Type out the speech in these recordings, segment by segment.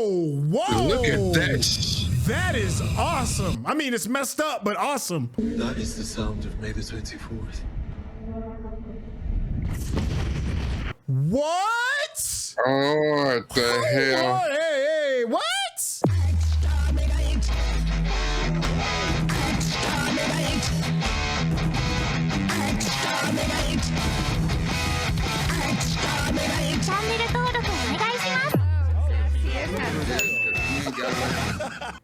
Whoa! Look at that. That is awesome. I mean, it's messed up, but awesome. That is the sound of May the 24th. What? Oh, what the hell? Hey, what?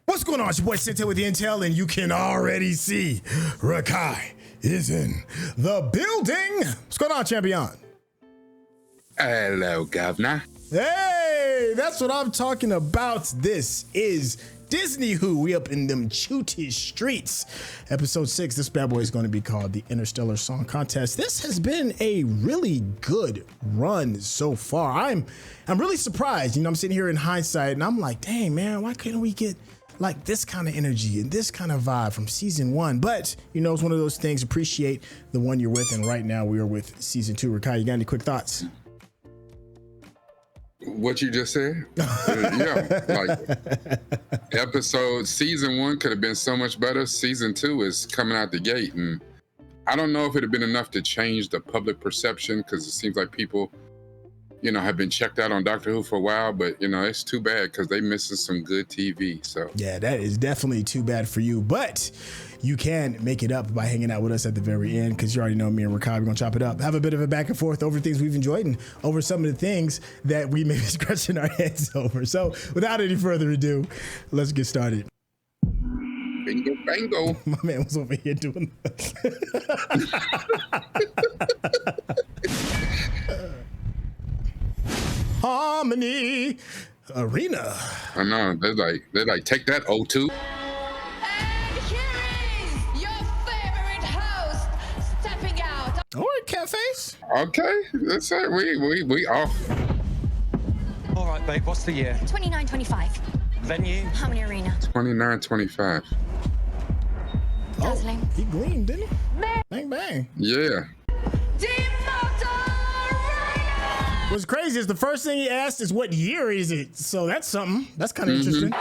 What's going on? It's your boy Syntell with the Intel, and you can already see Rekkai is in the building. What's going on, champion? Hello, governor. Hey, that's what I'm talking about. This is Disney Who. We up in them Ncuti streets. Episode 6, this bad boy is going to be called the Interstellar Song Contest. This has been a really good run so far. I'm really surprised. You know, I'm sitting here in hindsight and I'm like, dang, man, why couldn't we get like this kind of energy and this kind of vibe from season 1? But, you know, it's one of those things. Appreciate the one you're with. And right now we are with season 2. Rekkai, you got any quick thoughts? What you just said? Yeah, like season 1 could have been so much better. Season 2 is coming out the gate, and I don't know if it'd have been enough to change the public perception, because it seems like people, you know, have been checked out on Doctor Who for a while, but you know, it's too bad because they missing some good TV. So yeah, that is definitely too bad for you, but you can make it up by hanging out with us at the very end, because you already know me and Rekkai, we're gonna chop it up, have a bit of a back and forth over things we've enjoyed and over some of the things that we may be scratching our heads over. So without any further ado, let's get started. Bingo, bango. My man was over here doing Harmony Arena. I know, they're like, take that, O2. All right, Catface. Okay, that's it. We off. All right, babe. What's the year? 2925. Venue? Harmony Arena. 2925. Dazzling. He gleamed, didn't he? Bang bang. Yeah. What's crazy is the first thing he asked is what year is it? So that's something. That's kind of interesting.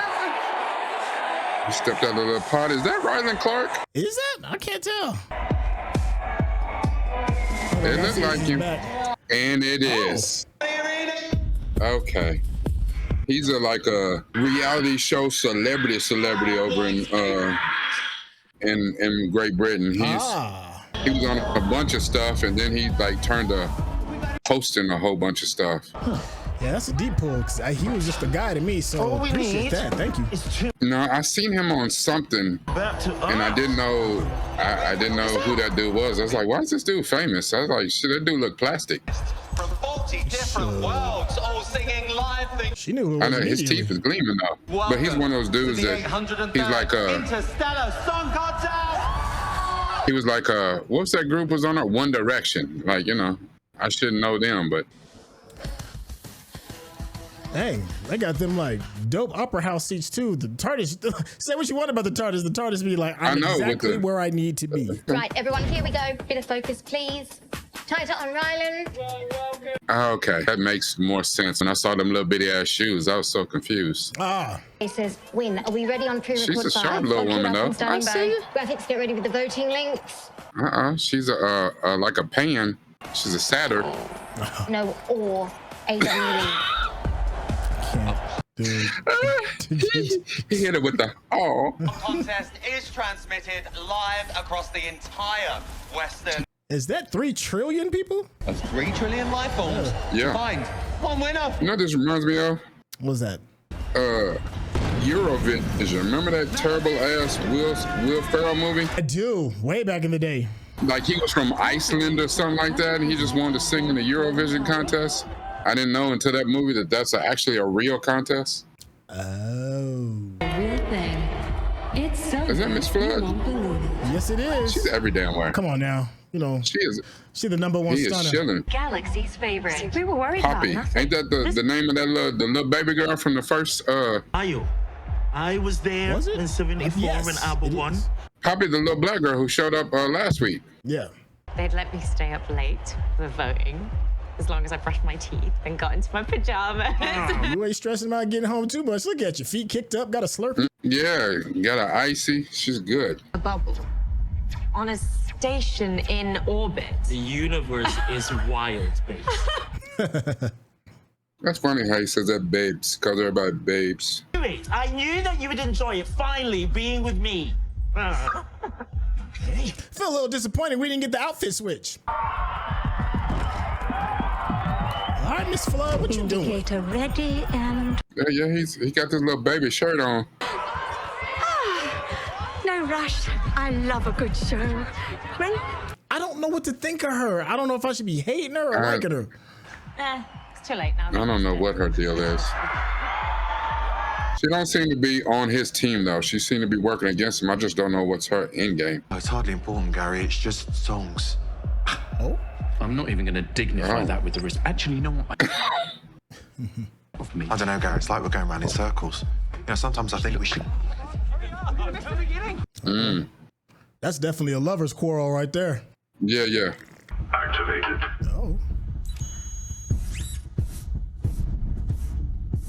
He stepped out of the little pot. Is that Ryland Clark? Is that? I can't tell. It looks like him. And it is. Okay. He's like a reality show celebrity over in Great Britain. He was on a bunch of stuff, and then he like turned to hosting a whole bunch of stuff. Yeah, that's a deep pull, because he was just a guy to me, so I appreciate that. Thank you. No, I seen him on something, and I didn't know who that dude was. I was like, why is this dude famous? I was like, shit, that dude look plastic. From 40 different worlds, all singing live things. She knew who it was. I know his teeth is gleaming though, but he's one of those dudes that he's like Interstellar Song Contest. He was like what's that group was on it? One Direction. Like, you know, I shouldn't know them, but. Dang, they got them like dope opera house seats too. The TARDIS, say what you want about the TARDIS. The TARDIS be like, I'm exactly where I need to be. Right, everyone, here we go. Bit of focus, please. Tighter on Ryland. Okay, that makes more sense. When I saw them little bitty ass shoes, I was so confused. It says win. Are we ready on pre-record? She's a sharp little woman though. I see. Graphics, get ready with the voting links. She's a like a pan. She's a satyr. No, or AWE. He hit it with the The contest is transmitted live across the entire Western. Is that 3 trillion people? Of 3 trillion life forms. Yeah. Find one winner. You know what this reminds me of? What's that? Eurovision. Remember that terrible ass Will Ferrell movie? I do. Way back in the day. Like he was from Iceland or something like that, and he just wanted to sing in the Eurovision contest. I didn't know until that movie that that's actually a real contest. Oh. Real thing. It's so. Is that Miss Flood? Yes, it is. She's every damn way. Come on now. You know, she's the number one he stunner. Is chilling. Galaxy's favorite. We were worried Poppy. about nothing. Ain't that the name of that little baby girl from the first Ayo. I was there in 74 when Abba won. Poppy, the little black girl who showed up last week. Yeah. They'd let me stay up late for voting. as long as I brushed my teeth and got into my pajamas. You ain't stressing about getting home too much. Look at your feet kicked up, got a slurpee. Yeah, got an icy. She's good. A bubble on a station in orbit. The universe is wild, babe. That's funny how he says that, babes, because everybody babes. I knew that you would enjoy it, finally, being with me. Feel a little disappointed we didn't get the outfit switch. All right, Miss Flood, what you doing? Indicator ready and... Yeah, he got this little baby shirt on. No rush. I love a good show. Right? I don't know what to think of her. I don't know if I should be hating her or liking her. It's too late now. I don't know what her deal is. She don't seem to be on his team, though. She seemed to be working against him. I just don't know what's her end game. It's hardly important, Gary. It's just songs. Oh? I'm not even going to dignify that with the risk. Actually, you know what? Of me. I don't know, Gary. It's like we're going around in circles. You know, sometimes I think we should... That's definitely a lover's quarrel right there. Yeah. Activated. Oh.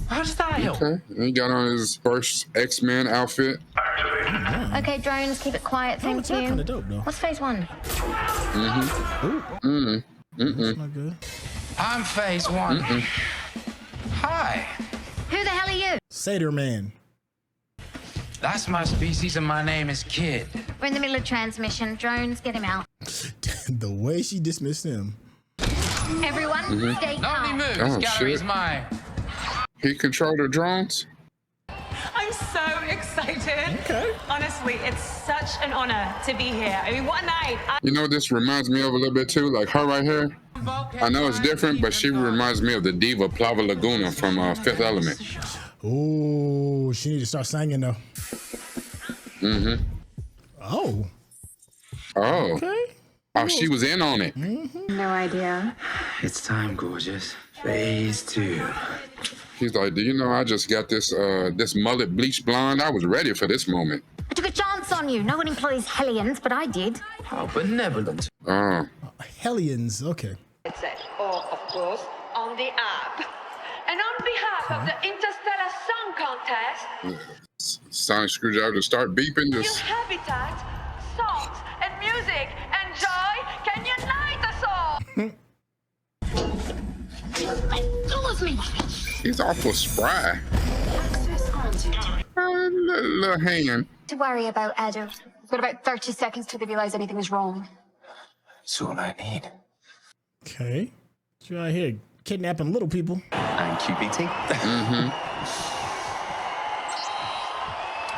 How does that help? Okay. And he got on his first X-Men outfit. Activated. Okay, drones, keep it quiet, thank That's you. kind of dope, though. What's phase one? That's not good. I'm phase one. Hi. Who the hell are you? Satyr Man. That's my species and my name is Kid. We're in the middle of transmission. Drones, get him out. The way she dismissed him. Everyone, stay Nobody calm. moves. Oh, Gary's shit. mine. He controlled the drones? I'm so excited. Okay. Honestly, it's such an honor to be here. I mean, what a night. You know what this reminds me of a little bit, too? Like her right here. I know it's different, but she reminds me of the diva Plava Laguna from Fifth Element. Oh, she need to start singing, though. Oh. Oh. Okay. Oh, she was in on it. No idea. It's time, gorgeous. Phase two. He's like, do you know I just got this this mullet bleached blonde? I was ready for this moment. I took a chance on you. No one employs Hellions, but I did. How benevolent. Oh. Hellions. Okay. Or, of course, on the app. And on behalf of the Interstellar Song Contest, Sonic screwdriver to start beeping. new Just habitat, songs, and music and joy can unite us all. he's awful spry. Little hand. To worry about, Edo. We've got about 30 seconds till they realize anything is wrong. That's all I need. Okay. She's out here kidnapping little people. And QBT.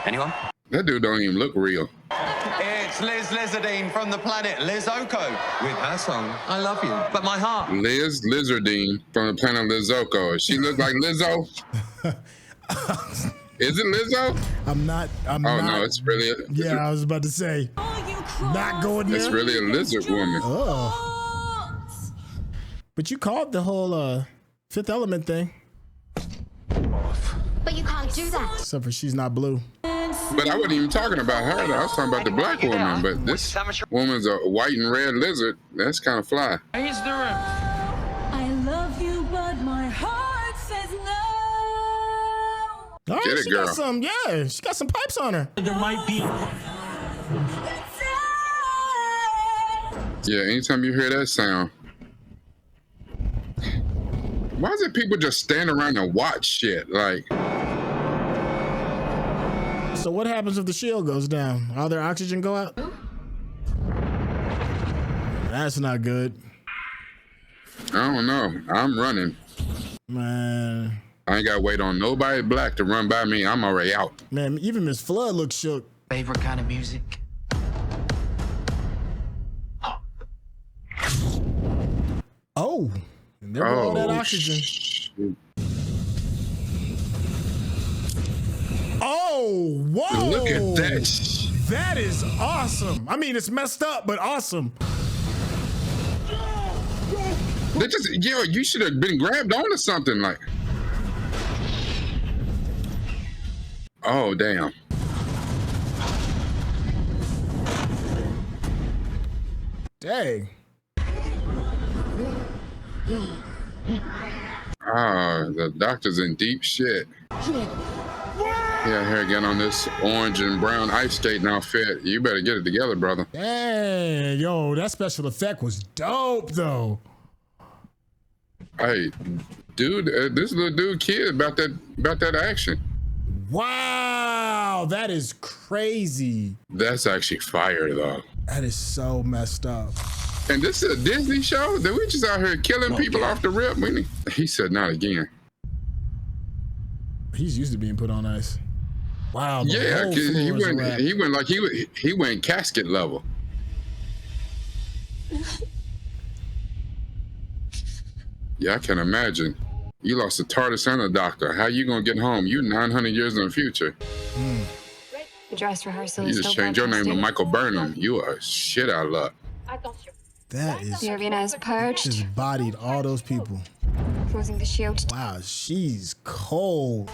Anyone? That dude don't even look real. It's Liz Lizardine from the planet Liz Oko with her song I Love You, but my heart. Liz Lizardine from the planet Lizoko. She look like Lizzo? Is it Lizzo? I'm not. Oh, no, it's really Yeah, I was about to say. Not going there. it's really a lizard woman. Oh. But you called the whole Fifth Element thing. But you can't do that. Except for she's not blue. But I wasn't even talking about her, though. I was talking about the black woman. But this woman's a white and red lizard. That's kind of fly. Here's the room. I love you, but my heart says no. All right, Get it, she girl. got some. Yeah, she got some pipes on her. There might be... Yeah, anytime you hear that sound. Why is it people just stand around and watch shit? Like, So what happens if the shield goes down? All their oxygen go out? That's not good. I don't know. I'm running. Man. I ain't got to wait on nobody black to run by me. I'm already out. Man, even Miss Flood looks shook. Favorite kind of music? Oh. And there go all that oxygen. Shoot. Oh, whoa. Look at that. That is awesome. I mean, it's messed up, but awesome. They just, yo, you should have been grabbed onto something like. Oh, damn. Dang. The doctor's in deep shit. Yeah, here again on this orange and brown ice skating outfit. You better get it together, brother. Hey, yo, that special effect was dope, though. Hey, dude, this little dude kid about that action. Wow, that is crazy. That's actually fire, though. That is so messed up. And this is a Disney show? That we just out here killing people off the rip? He said not again. He's used to being put on ice. Wow. Yeah, he went casket level. Yeah, I can imagine. You lost a TARDIS and a doctor. How you gonna get home? You 900 years in the future. The dress rehearsal. You just changed your name to Michael Burnham. You are shit out of luck. That is. The arena is purged. Just bodied all those people. Closing the shield. Wow, she's cold.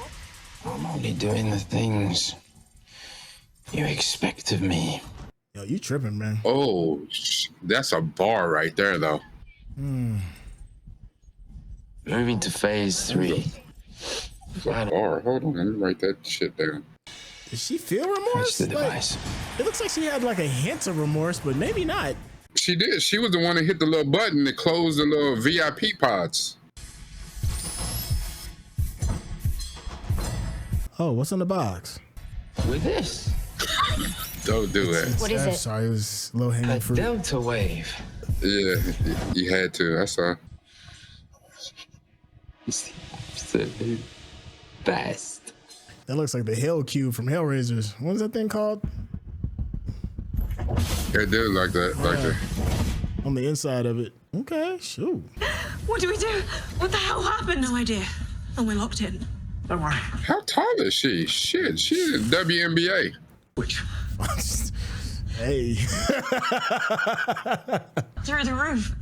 I'm only doing the things you expect of me. Yo, you tripping, man. Oh, that's a bar right there, though. Moving to phase 3. Bar. Hold on, let me write that shit down. Did she feel remorse? The device. It looks like she had like a hint of remorse, but maybe not. She did. She was the one that hit the little button that closed the little VIP pods. Oh, what's in the box? With this. Don't do it. What is it? Sorry, it was low hanging fruit. Delta wave. Yeah, you had to. That's all. It's the absolute best. That looks like the Hell Cube from Hellraisers. What was that thing called? It did like that, like that. On the inside of it. Okay, shoot. What do we do? What the hell happened? No idea. And we're locked in. Don't worry. How tall is she? Shit, she's in WNBA. Which? Hey. Through the roof.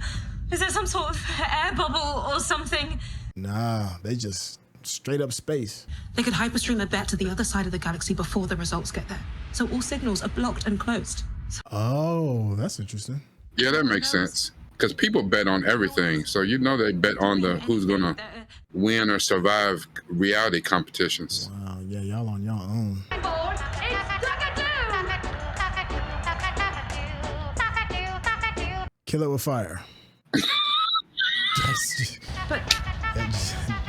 Is there some sort of air bubble or something? Nah, they just straight up space. They could hyperstream the bet to the other side of the galaxy before the results get there. So all signals are blocked and closed. Oh, that's interesting. Yeah, that makes sense. Because people bet on everything. So you know they bet on the who's going to win or survive reality competitions. Wow, yeah, y'all on y'all own. Kill it with fire.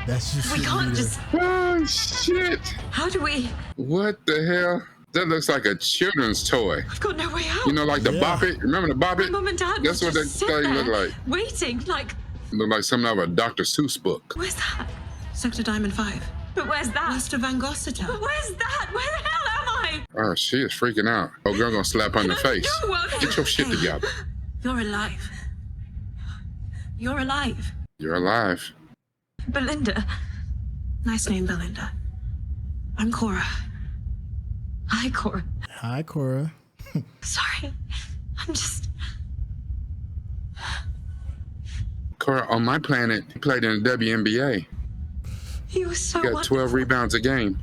That's just we can't just. Oh, shit. How do we? What the hell? That looks like a children's toy. I've got no way out. You know, like the Bop It? Remember the Bop It? My mum and dad. That's what that thing look like. Waiting, like. Look like something out of a Dr. Seuss book. Where's that? Sector Diamond 5. But where's that? West of Van Gossiter. But where's that? Where the hell am I? Oh, she is freaking out. Oh, girl gonna slap her in the face. Get your shit together. You're alive. You're alive. You're alive. Belinda. Nice name, Belinda. I'm Cora. Hi, Cora. Hi, Cora. Sorry. I'm just... Cora, on my planet, he played in the WNBA. He was so He got wonderful. 12 rebounds a game.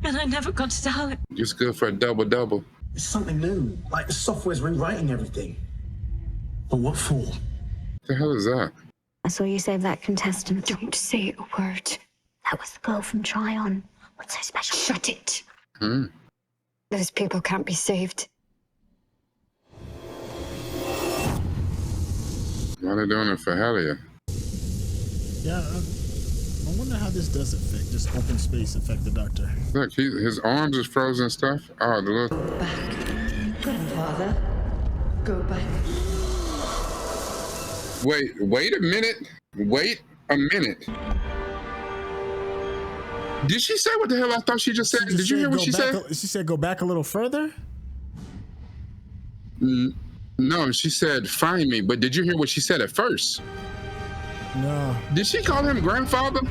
And I never got to tell him. Just good for a double-double. It's something new. Like the software's rewriting everything. But what for? The hell is that? I saw you save that contestant. Don't say a word. That was the girl from Tryon. What's so special? Shut it. Those people can't be saved. Why are they doing it for Hellia? Yeah, I wonder how this does affect, just open space affect the Doctor. Look, his arms is frozen and stuff. Oh, the little... Grandfather, go back. Wait a minute. Wait a minute. Did she say what the hell I thought she just said? Did you hear what she said? She said go back a little further? No, she said find me, but did you hear what she said at first? No. Did she call him grandfather?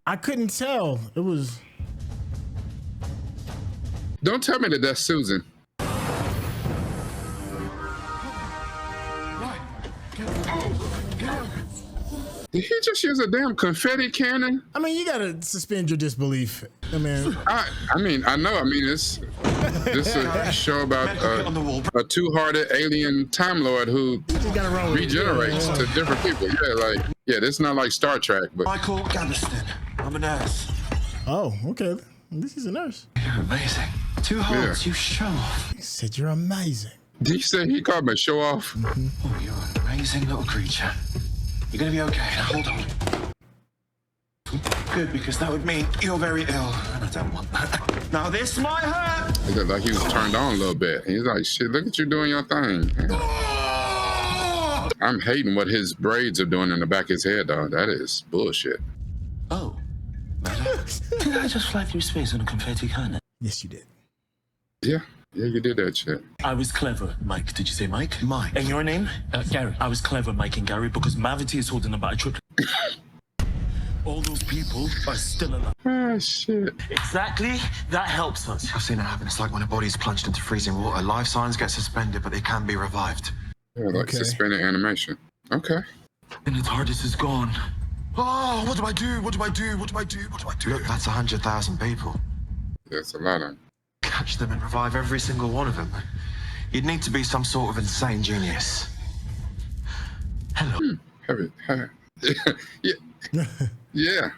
I couldn't tell. It was... Don't tell me that that's Susan. Did he just use a damn confetti cannon? I mean, you gotta suspend your disbelief. I mean, I know. I mean, it's... This is a show about a two-hearted alien Time Lord who regenerates to different people. Yeah, this is not like Star Trek, but Michael Galveston. I'm a nurse. Oh, okay. This is a nurse. You're amazing. Two holes, you show off. He said you're amazing. Did you say he called me a show off? Oh, you're an amazing little creature. You're gonna be okay. Now hold on. Good, because that would mean you're very ill, and I don't want that. Now this might hurt. He looked like he was turned on a little bit. He's like, shit, look at you doing your thing. I'm hating what his braids are doing in the back of his head, though. That is bullshit. Oh. Did I just fly through space on a confetti cannon? Yes, you did. Yeah, you did that shit. I was clever, Mike. Did you say Mike? Mike. And your name? Gary. I was clever, Mike and Gary, because Mavity is holding about a trip. All those people are still alive. Oh, shit. Exactly. That helps us. I've seen it happen. It's like when a body's plunged into freezing water. Life signs get suspended, but they can be revived. Yeah, like suspended animation. Okay. And the TARDIS is gone. Oh, what do I do? What do I do? What do I do? What do I do? Look, that's 100,000 people. That's a lot of them. Catch them and revive every single one of them. You'd need to be some sort of insane genius. Hello. Yeah.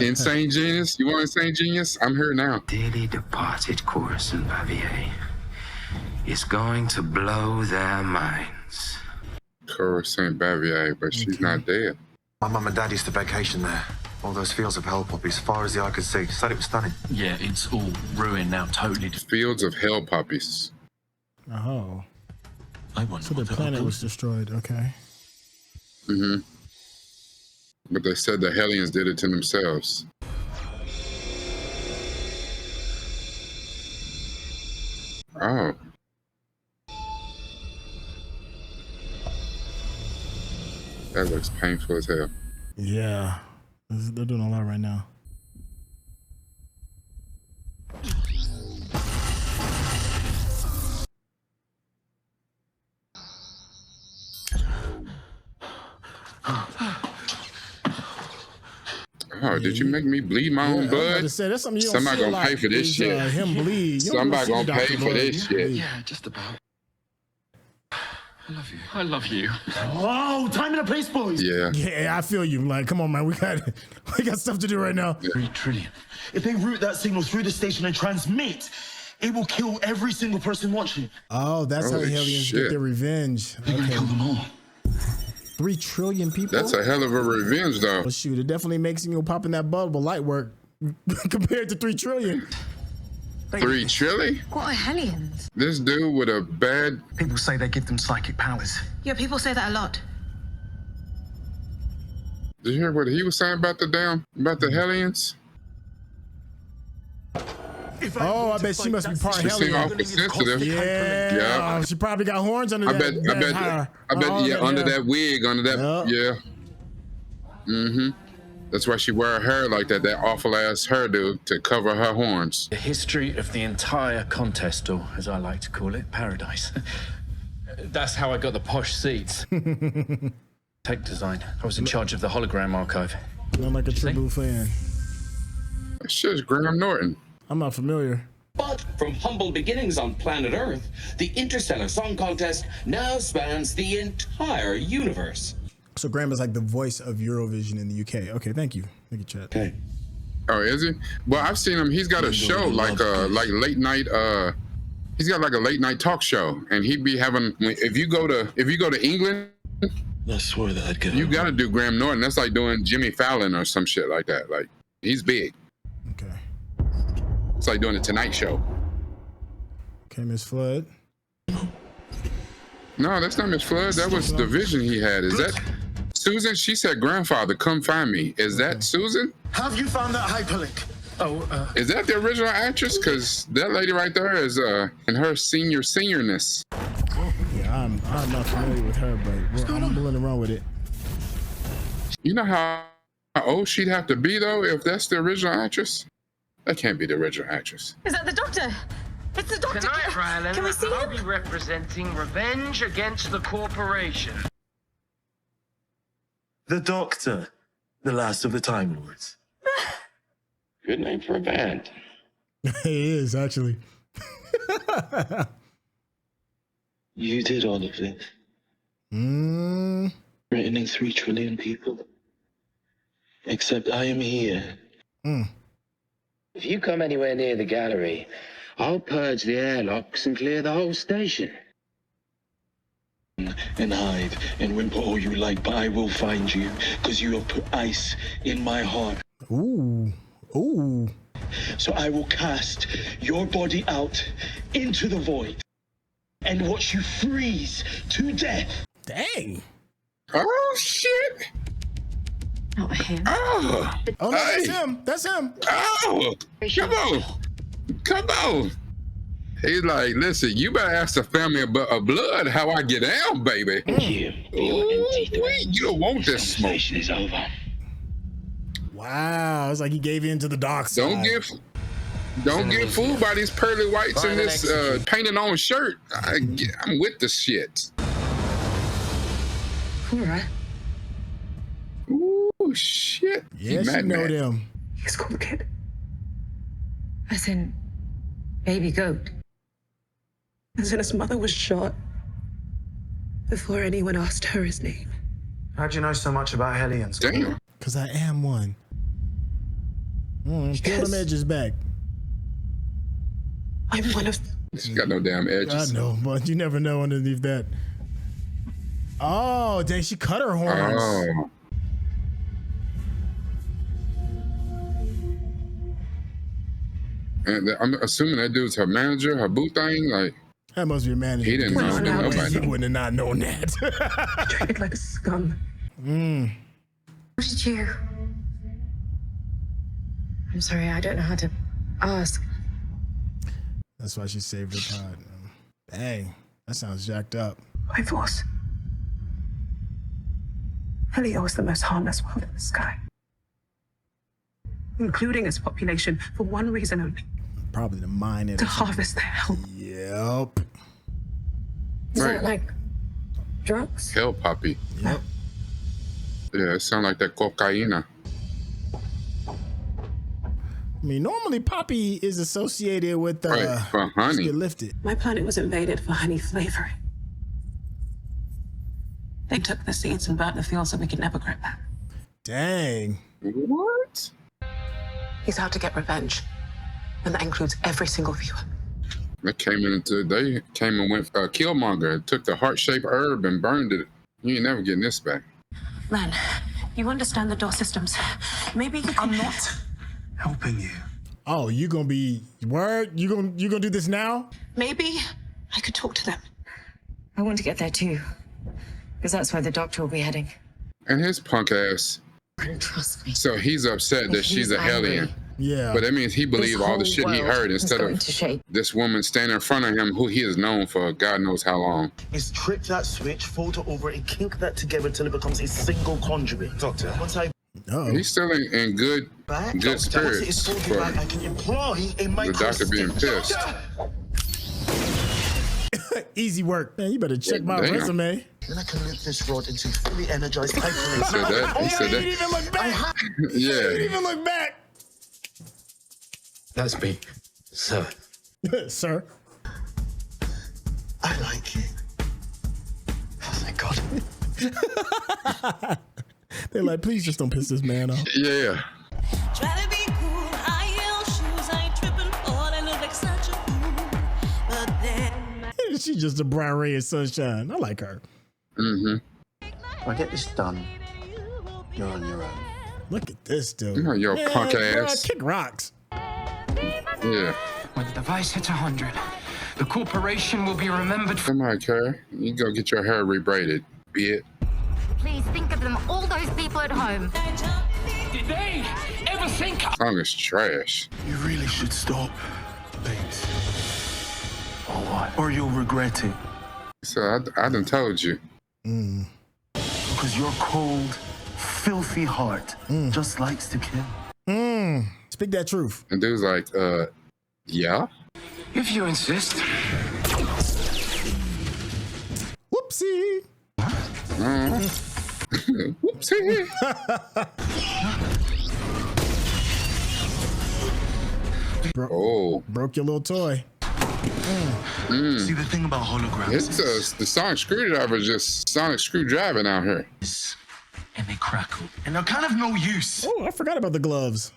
Insane genius? You want insane genius? I'm here now. Dearly departed Chorus and Bavier is going to blow their minds. Chorus and Bavier, but she's not dead. My mum and dad used to vacation there. All those fields of hell poppies, far as the eye could see. Said it was stunning. Yeah, it's all ruined now, totally. Fields of hell poppies. Oh. So the planet was destroyed. Okay. Mm-hmm. But they said the Hellions did it to themselves. Oh. That looks painful as hell. Yeah. They're doing a lot right now. Oh, did you make me bleed my own blood? That's something you don't Somebody gonna pay for this shit. Him bleed. Somebody gonna pay for this shit. Yeah, just about. I love you. I love you. Oh, time and a place, boys. Yeah. Yeah, I feel you. Like, come on, man. We got stuff to do right now. 3 trillion. If they route that signal through the station and transmit, it will kill every single person watching. Oh, that's how the Hellions get their revenge. They're gonna kill them all. 3 trillion people? That's a hell of a revenge, though. Well, shoot, it definitely makes popping that bulb a light work compared to 3 trillion. 3 trillion? What are Hellions? This dude with a bad... People say they give them psychic powers. Yeah, people say that a lot. Did you hear what he was saying about the Hellions? Oh, I bet she must be part She seemed Hellion. awful sensitive. Yeah. She probably got horns under I bet, under that wig, under that, yeah. Mm-hmm. That's why she wear her hair like that awful ass hairdo to cover her horns. The history of the entire contest, or as I like to call it, paradise. That's how I got the posh seats. Tech design. I was in charge of the hologram archive. I'm like a tribute fan. That shit's Graham Norton. I'm not familiar. But from humble beginnings on planet Earth, the Interstellar Song Contest now spans the entire universe. So Graham is like the voice of Eurovision in the UK. Okay, thank you. Thank you, Chad. Okay. Oh, is he? Well, I've seen him. He's got a show like late night. He's got like a late night talk show, and he'd be having. If you go to England, I swear that I'd get. You got to do Graham Norton. That's like doing Jimmy Fallon or some shit like that. Like he's big. Okay. It's like doing the Tonight Show. Okay, Miss Flood. No, that's not Miss Flood. That was the vision he had. Is that Susan? She said, "Grandfather, come find me." Is that Susan? Have you found that hyperlink? Oh, is that the original actress? Because that lady right there is in her seniorness. Yeah, I'm not familiar with her, but I'm willing to run with it. You know how old she'd have to be though if that's the original actress? That can't be the original actress. Is that the Doctor? It's the Doctor. Tonight, Rylan, Can we see I'll him? be representing Revenge Against the Corporation. The Doctor, the last of the Time Lords. Good name for a band. It is, actually. You did all of this. Threatening 3 trillion people. Except I am here. If you come anywhere near the gallery, I'll purge the airlocks and clear the whole station. And hide and whimper all you like, but I will find you, because you have put ice in my heart. Ooh. Ooh. So I will cast your body out into the void and watch you freeze to death. Dang. Oh, shit. Not him. Oh, no, that's him. That's him. Oh, come on. Come on. He's like, listen, you better ask the family of blood how I get down, baby. You. You don't want this smoke. Is over. Wow, it's like he gave in to the dark side. Don't get fooled by these pearly whites and this painted on shirt. I'm with the shit. Cora. Ooh, shit. Yes, you know them. He's called Kid. As in, baby goat. As in his mother was shot before anyone asked her his name. How'd you know so much about Hellions? Damn. Because I am one. Peel them edges back. I'm one of them. She's got no damn edges. I know, but you never know underneath that. Oh, dang, she cut her horns. Oh. And I'm assuming that dude's her manager, her boo thing. Like, that must be a manager. He didn't know. He wouldn't have not known that. Treated like a scum. What did you? I'm sorry, I don't know how to ask. That's why she saved her pod. Dang, that sounds jacked up. By force. Hellia was the most harmless world in the sky, including its population for one reason only. Probably to mine it. To harvest their help. Yep. Is that like drugs? Hell poppy. Yep. Yeah, it sounds like that cocaina. I mean, normally poppy is associated with for honey. Get lifted. My planet was invaded for honey flavoring. They took the seeds and burnt the field so we could never grow back. Dang. What? He's out to get revenge. And that includes every single viewer. They came and went Killmonger, took the heart-shaped herb and burned it. You ain't never getting this back. Len, you understand the door systems. Maybe you can... I'm not helping you. Oh, you gonna be word? You gonna do this now? Maybe I could talk to them. I want to get there too. Because that's where the doctor will be heading. And his punk ass. And trust me. So he's upset that she's a Hellion. Yeah. But that means he believed all the shit he heard instead of this woman standing in front of him who he is known for God knows how long. Is trick that switch, fold it over, and kink that together until it becomes a single conduit. Doctor, once I... He's still in good spirits for I can employ a the doctor being pissed. Easy work. Man, you better check my resume. Then I can loop this rod into fully energized hyperlaser. He said that. He said that. He didn't even look back. Yeah. He didn't even look back. That's me, sir. Sir. I like it. Oh, thank God. They're like, please just don't piss this man off. Yeah. Try to be cool, high heel shoes, I ain't tripping, all I look like such a fool. But then She's just a bright ray of sunshine. I like her. If I get this done, you're on your own. Look at this dude. You your punk ass. Kick rocks. Yeah. When the device hits 100, the corporation will be remembered for... Come on, Kerr. You go get your hair rebraided, bitch. Please think of them, all those people at home. Did they ever think... Song is trash. You really should stop, babes. Or what? Or you'll regret it. So I done told you. Because your cold, filthy heart just likes to kill. Speak that truth. And dude's like, yeah? If you insist. Whoopsie. Whoopsie. Broke your little toy. See, the thing about holograms It's the sonic screwdriver is just sonic screwdriving out here. And they crackle. And they're kind of no use. Oh, I forgot about the gloves.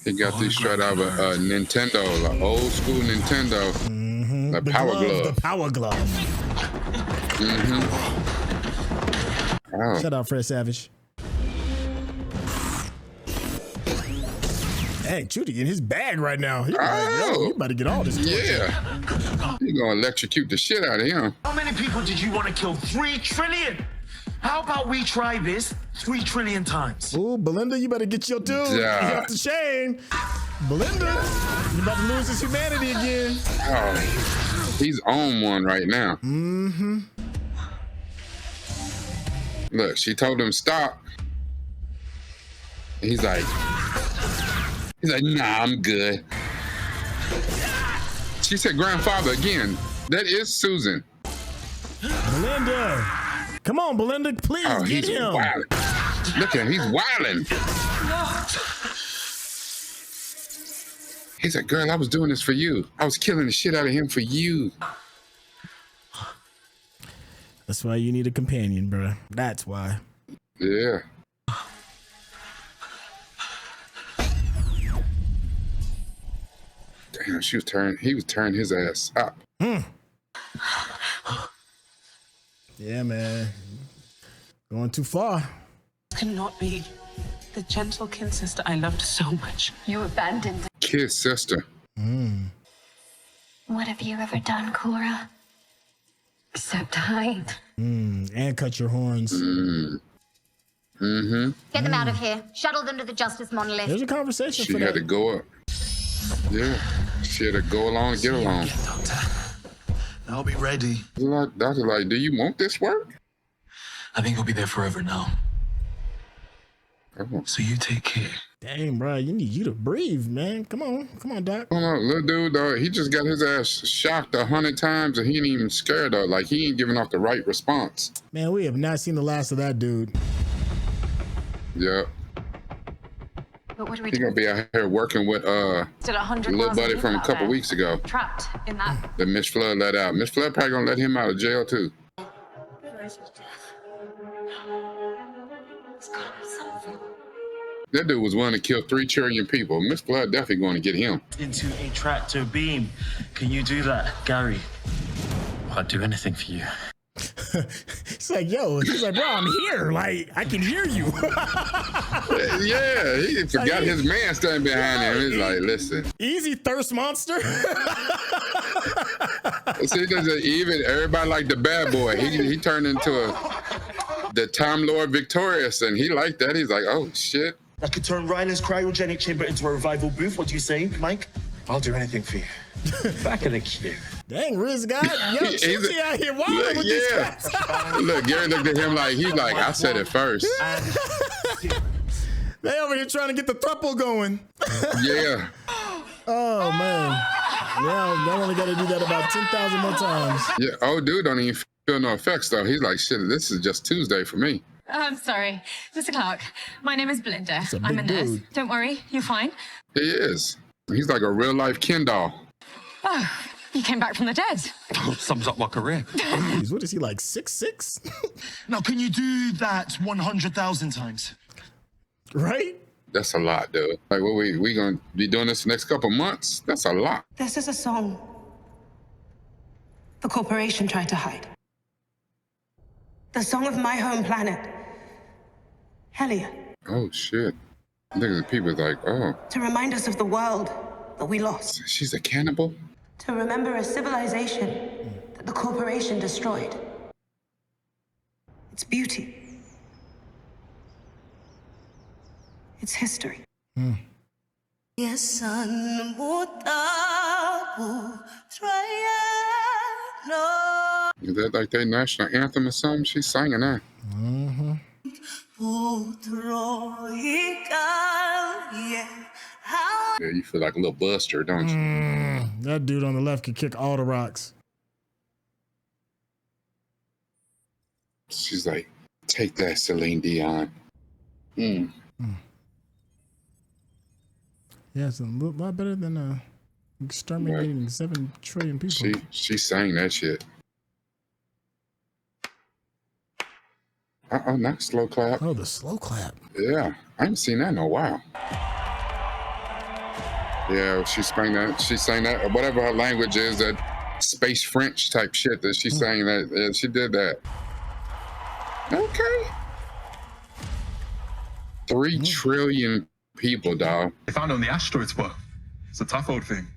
He got these straight out of a Nintendo, like old school Nintendo. The power glove. The power glove. Oh. Shout out Fred Savage. Hey, Ncuti in his bag right now. He you about to get all this. Yeah. You're gonna electrocute the shit out of him. How many people did you want to kill? 3 trillion? How about we try this 3 trillion times? Ooh, Belinda, you better get your dude. Yeah. You have to shame. Belinda, you about to lose his humanity again. Oh, he's on one right now. Look, she told him stop. He's like, nah, I'm good. She said grandfather again. That is Susan. Belinda. Come on, Belinda, please get him. Wilding. Look at him, he's wilding. He's like, girl, I was doing this for you. I was killing the shit out of him for you. That's why you need a companion, bro. That's why. Yeah. Damn, he was turning his ass up. Yeah, man. Going too far. Cannot be the gentle kin sister I loved so much. You abandoned Kid sister. What have you ever done, Cora? except hide. And cut your horns. Get them out of here. Shuttle them to the Justice Monolith. There's a conversation She for had that. to go up. Yeah. She had to go along and get along. I'll be ready. Doctor, like, do you want this work? I think I'll be there forever now. Oh. So you take care. Dang, bro, you need you to breathe, man. Come on, Doc. Hold on, little dude, though, he just got his ass shocked 100 times and he ain't even scared, though. Like, he ain't giving off the right response. Man, we have not seen the last of that dude. Yeah. But what do we He do? gonna be out here working with Still 100 little miles buddy of from a out couple there, weeks ago trapped in that. that Miss Flood let out. Miss Flood probably gonna let him out of jail too. That dude was willing to kill 3 trillion people. Miss Flood definitely going to get him. Into a tractor beam. Can you do that, Gary? I'd do anything for you. It's like, yo, he's like, bro, I'm here. Like, I can hear you. Yeah, he forgot his man standing behind him. He's like, listen. Easy thirst monster. See, even everybody like the bad boy. He turned into the Time Lord Victorious, and he liked that. He's like, oh, shit. I could turn Ryland's cryogenic chamber into a revival booth. What do you say, Mike? I'll do anything for you. Back in the queue. Dang, Riz guy. Yo, Ncuti out here wilding with these guys. Look, Gary looked at him like, he's like, I said it first. They over here trying to get the throuple going. Yeah. Oh, man. Yeah, they only got to do that about 10,000 more times. Yeah, old dude don't even feel no effects, though. He's like, shit, this is just Tuesday for me. I'm sorry, Mr. Clark. My name is Belinda. a I'm big a nurse. dude. Don't worry, you're fine. He is. He's like a real-life Ken doll. Oh, you came back from the dead. Sums up my career. Jeez, what is he, like 6'6"? Now, can you do that 100,000 times? Right? That's a lot, dude. Like, what we gonna be doing this the next couple months? That's a lot. This is a song the corporation tried to hide. The song of my home planet, Hellia, Oh, shit. Niggas, people like, oh, to remind us of the world that we lost, she's a cannibal? to remember a civilization that the corporation destroyed. Its beauty, its history. Yes, Is that like their national anthem or something? She's singing that. Yeah, you feel like a little buster, don't you? That dude on the left can kick all the rocks. She's like, take that, Celine Dion. Yeah, it's a lot better than Exterminating 7 trillion people. She sang that shit. Not slow clap. Oh, the slow clap. Yeah, I haven't seen that in a while. Yeah, she sang that, whatever her language is, that space French type shit that she sang that. Yeah, she did that. Okay. 3 trillion people, dog. They found it on the asteroids, but it's a tough old thing.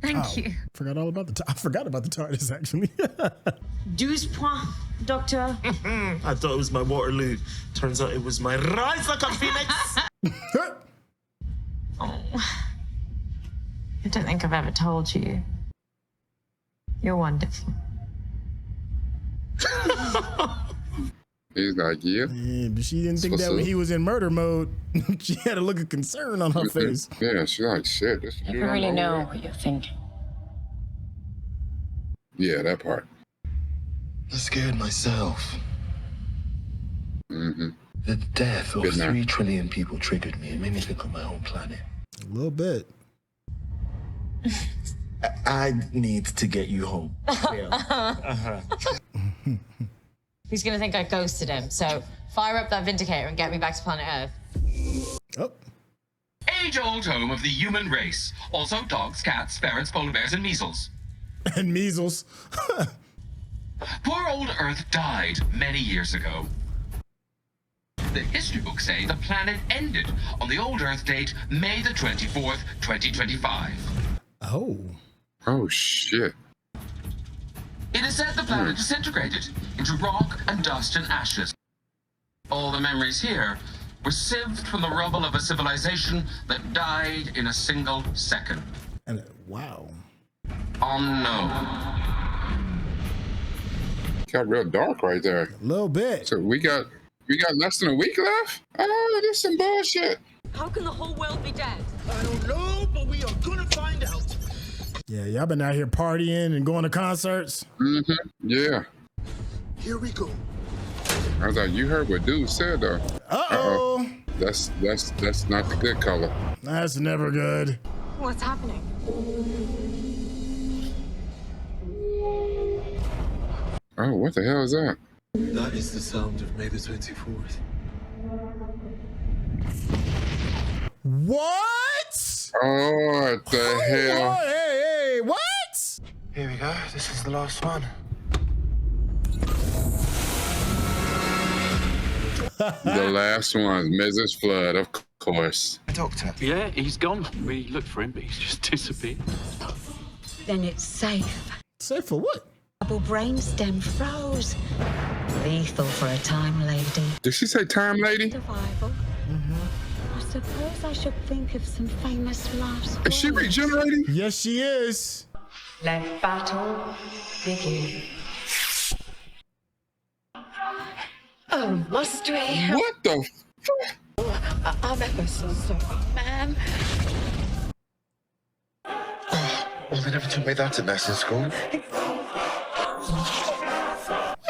Thank you. I forgot about the TARDIS, actually. 12 points, Doctor. I thought it was my Waterloo. Turns out it was my rise like a phoenix. Oh. I don't think I've ever told you. You're wonderful. He's like, yeah. But she didn't think that when he was in murder mode. She had a look of concern on her face. Yeah, she's like, shit. I don't really know what you're thinking. Yeah, that part. I'm scared myself. Mm-hmm. The death of 3 trillion people triggered me. It made me think of my own planet. A little bit. I need to get you home. He's gonna think I ghosted him, so fire up that Vindicator and get me back to planet Earth. Oh. Age-old home of the human race. Also dogs, cats, ferrets, polar bears, and measles. And measles. Poor old Earth died many years ago. The history books say the planet ended on the old Earth date, May the 24th, 2025. Oh. Oh, shit. It is said the planet disintegrated into rock and dust and ashes. All the memories here were sieved from the rubble of a civilization that died in a single second. And wow. Unknown. Got real dark right there. A little bit. So we got less than a week left? Oh, this is some bullshit. How can the whole world be dead? I don't know, but we are gonna find out. Yeah, y'all been out here partying and going to concerts. Mm-hmm. Yeah. Here we go. I was like, you heard what dude said though. Uh-oh. That's not the good color. That's never good. What's happening? Oh, what the hell is that? That is the sound of May the 24th. What? Oh, what the hell? Oh, hey, what? Here we go. This is the last one. The last one, Mrs. Flood, of course. Doctor. Yeah, he's gone. We looked for him, but he's just disappeared. Then it's safe. Safe for what? Double brainstem froze. Lethal for a time lady. Did she say time lady? Survival. I suppose I should think of some famous last Is she regenerating? Yes, she is. Let battle begin. Oh, must we? What the fuck? I'm ever so sorry, ma'am. Well, they never taught me that at nursing school. Wait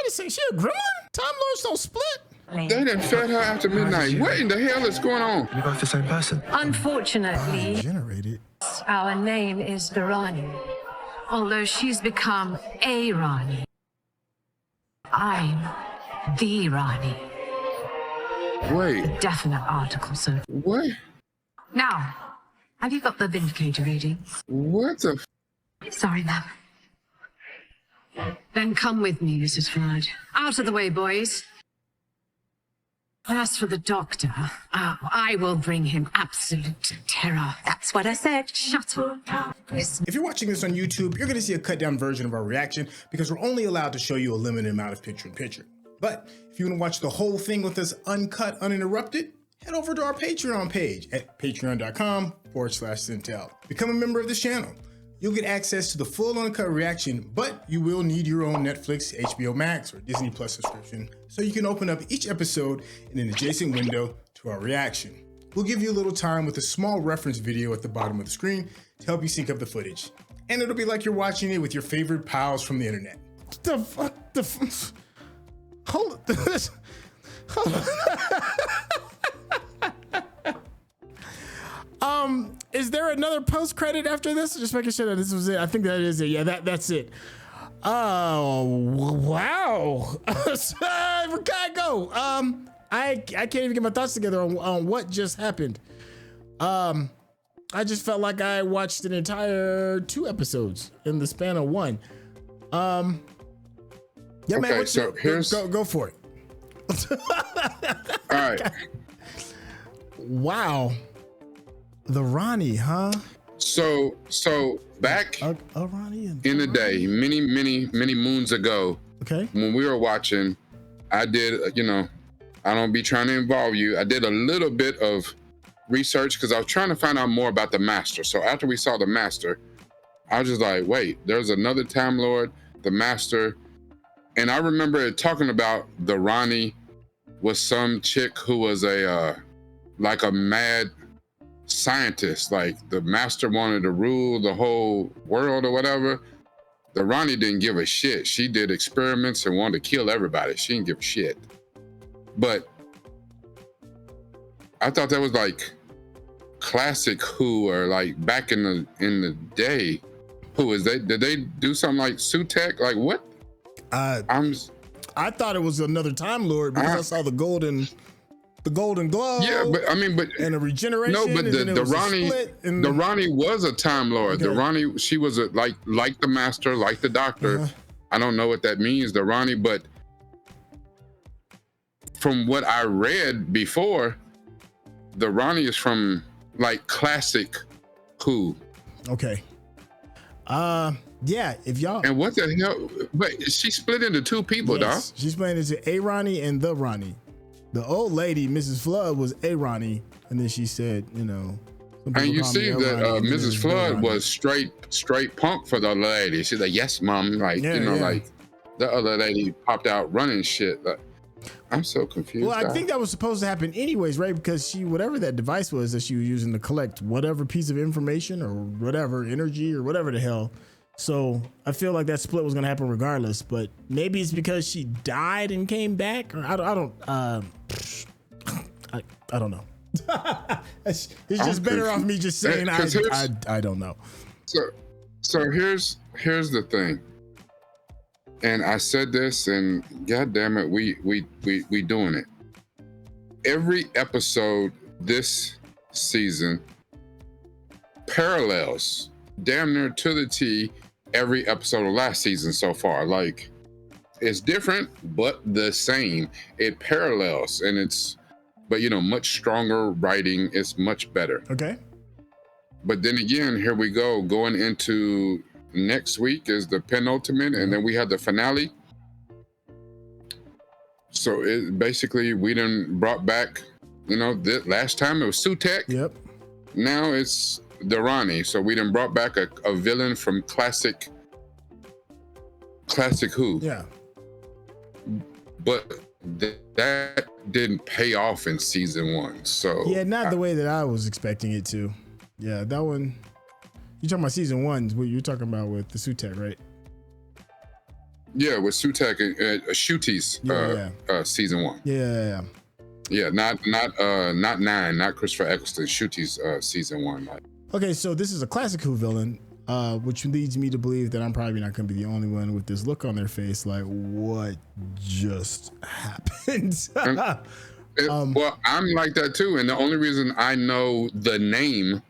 a second, she a gremlin? Time Lords don't split? They done fed her after midnight. What in the hell is going on? You're both the same person. Unfortunately, Generated. our name is the Rani. Although she's become a Rani. I'm the Rani. Wait. Definite article, sir. What? Now, have you got the Vindicator readings? What the? Sorry, ma'am. Then come with me, Mrs. Flood. Out of the way, boys. As for the doctor, I will bring him absolute terror. That's what I said. Shut up. If you're watching this on YouTube, you're gonna see a cut down version of our reaction because we're only allowed to show you a limited amount of picture-in-picture. But if you wanna watch the whole thing with us uncut, uninterrupted, head over to our Patreon page at patreon.com/Syntell. Become a member of this channel. You'll get access to the full uncut reaction, but you will need your own Netflix, HBO Max, or Disney Plus subscription so you can open up each episode in an adjacent window to our reaction. We'll give you a little time with a small reference video at the bottom of the screen to help you sync up the footage. And it'll be like you're watching it with your favorite pals from the internet. The fuck? Hold it. is there another post credit after this? Just making sure that this was it. I think that is it. Yeah, that's it. Oh wow. Rekkai, go. I can't even get my thoughts together on what just happened. I just felt like I watched an entire 2 episodes in the span of 1. Yeah, okay, man. So here's go for it. all right. Wow. The Rani, huh? So back Rani in the day, many moons ago, okay, when we were watching, I did, I don't be trying to involve you. I did a little bit of research because I was trying to find out more about the Master. So after we saw the Master, I was just like, wait, there's another Time Lord, the Master. And I remember it talking about the Rani was some chick who was like a mad scientist. Like the Master wanted to rule the whole world or whatever. The Rani didn't give a shit. She did experiments and wanted to kill everybody. She didn't give a shit. But I thought that was like classic Who, or like back in the day. Who is they? Did they do something like Sutek? Like what? I thought it was another Time Lord because I saw the golden glove. Yeah, but I mean, and a regeneration. No, but the Rani was a Time Lord. Okay. The Rani, she was like the Master, like the Doctor. I don't know what that means, the Rani, but from what I read before, the Rani is from like classic Who. Okay. Yeah, if y'all. And what the hell? But she split into 2 people, dog. She split into a Rani and the Rani. The old lady, Mrs. Flood, was a Rani, and then she said, And you see that Mrs. Flood was straight punk for the lady. She's like, yes, mom. Like, like the other lady popped out running shit. Like, I'm so confused. Well, I think that was supposed to happen anyways, right? Because whatever that device was that she was using to collect whatever piece of information or whatever energy or whatever the hell. So I feel like that split was gonna happen regardless. But maybe it's because she died and came back, or I don't know. It's just better off me just saying I don't know. So here's the thing. And I said this, and God damn it, we doing it. Every episode this season parallels damn near to the T every episode of last season so far. Like, it's different, but the same. It parallels, and but much stronger writing. It's much better. Okay. But then again, here we go, going into next week is the penultimate, and then we have the finale. So it basically, we done brought back, last time it was Sutek. Yep. Now it's the Rani. So we done brought back a villain from classic Who. Yeah. But that didn't pay off in season 1. So yeah, not the way that I was expecting it to. Yeah, that one. You're talking about season 1, what you're talking about with the Sutek, right? Yeah, with Sutek and Ncuti's season 1. Yeah. Yeah, not 9, not Christopher Eccleston. Ncuti's season 1. Okay, so this is a classic Who villain, which leads me to believe that I'm probably not going to be the only one with this look on their face, like what just happened. Well, I'm like that too, and the only reason I know the name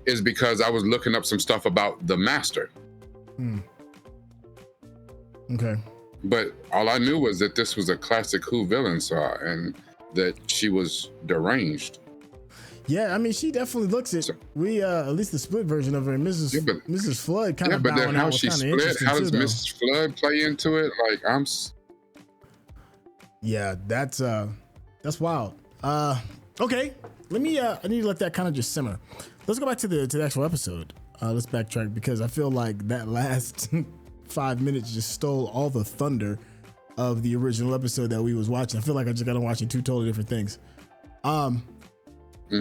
is because I was looking up some stuff about the Master. Okay. But all I knew was that this was a classic Who villain, and that she was deranged. Yeah, I mean, she definitely looks it. We at least the split version of her, Mrs. Flood kind of. Yeah, but then how she split? How does Mrs. Flood play into it? Like Yeah, that's wild. Okay, let me. I need to let that kind of just simmer. Let's go back to the actual episode. Let's backtrack because I feel like that last 5 minutes just stole all the thunder of the original episode that we was watching. I feel like I just got on watching 2 totally different things.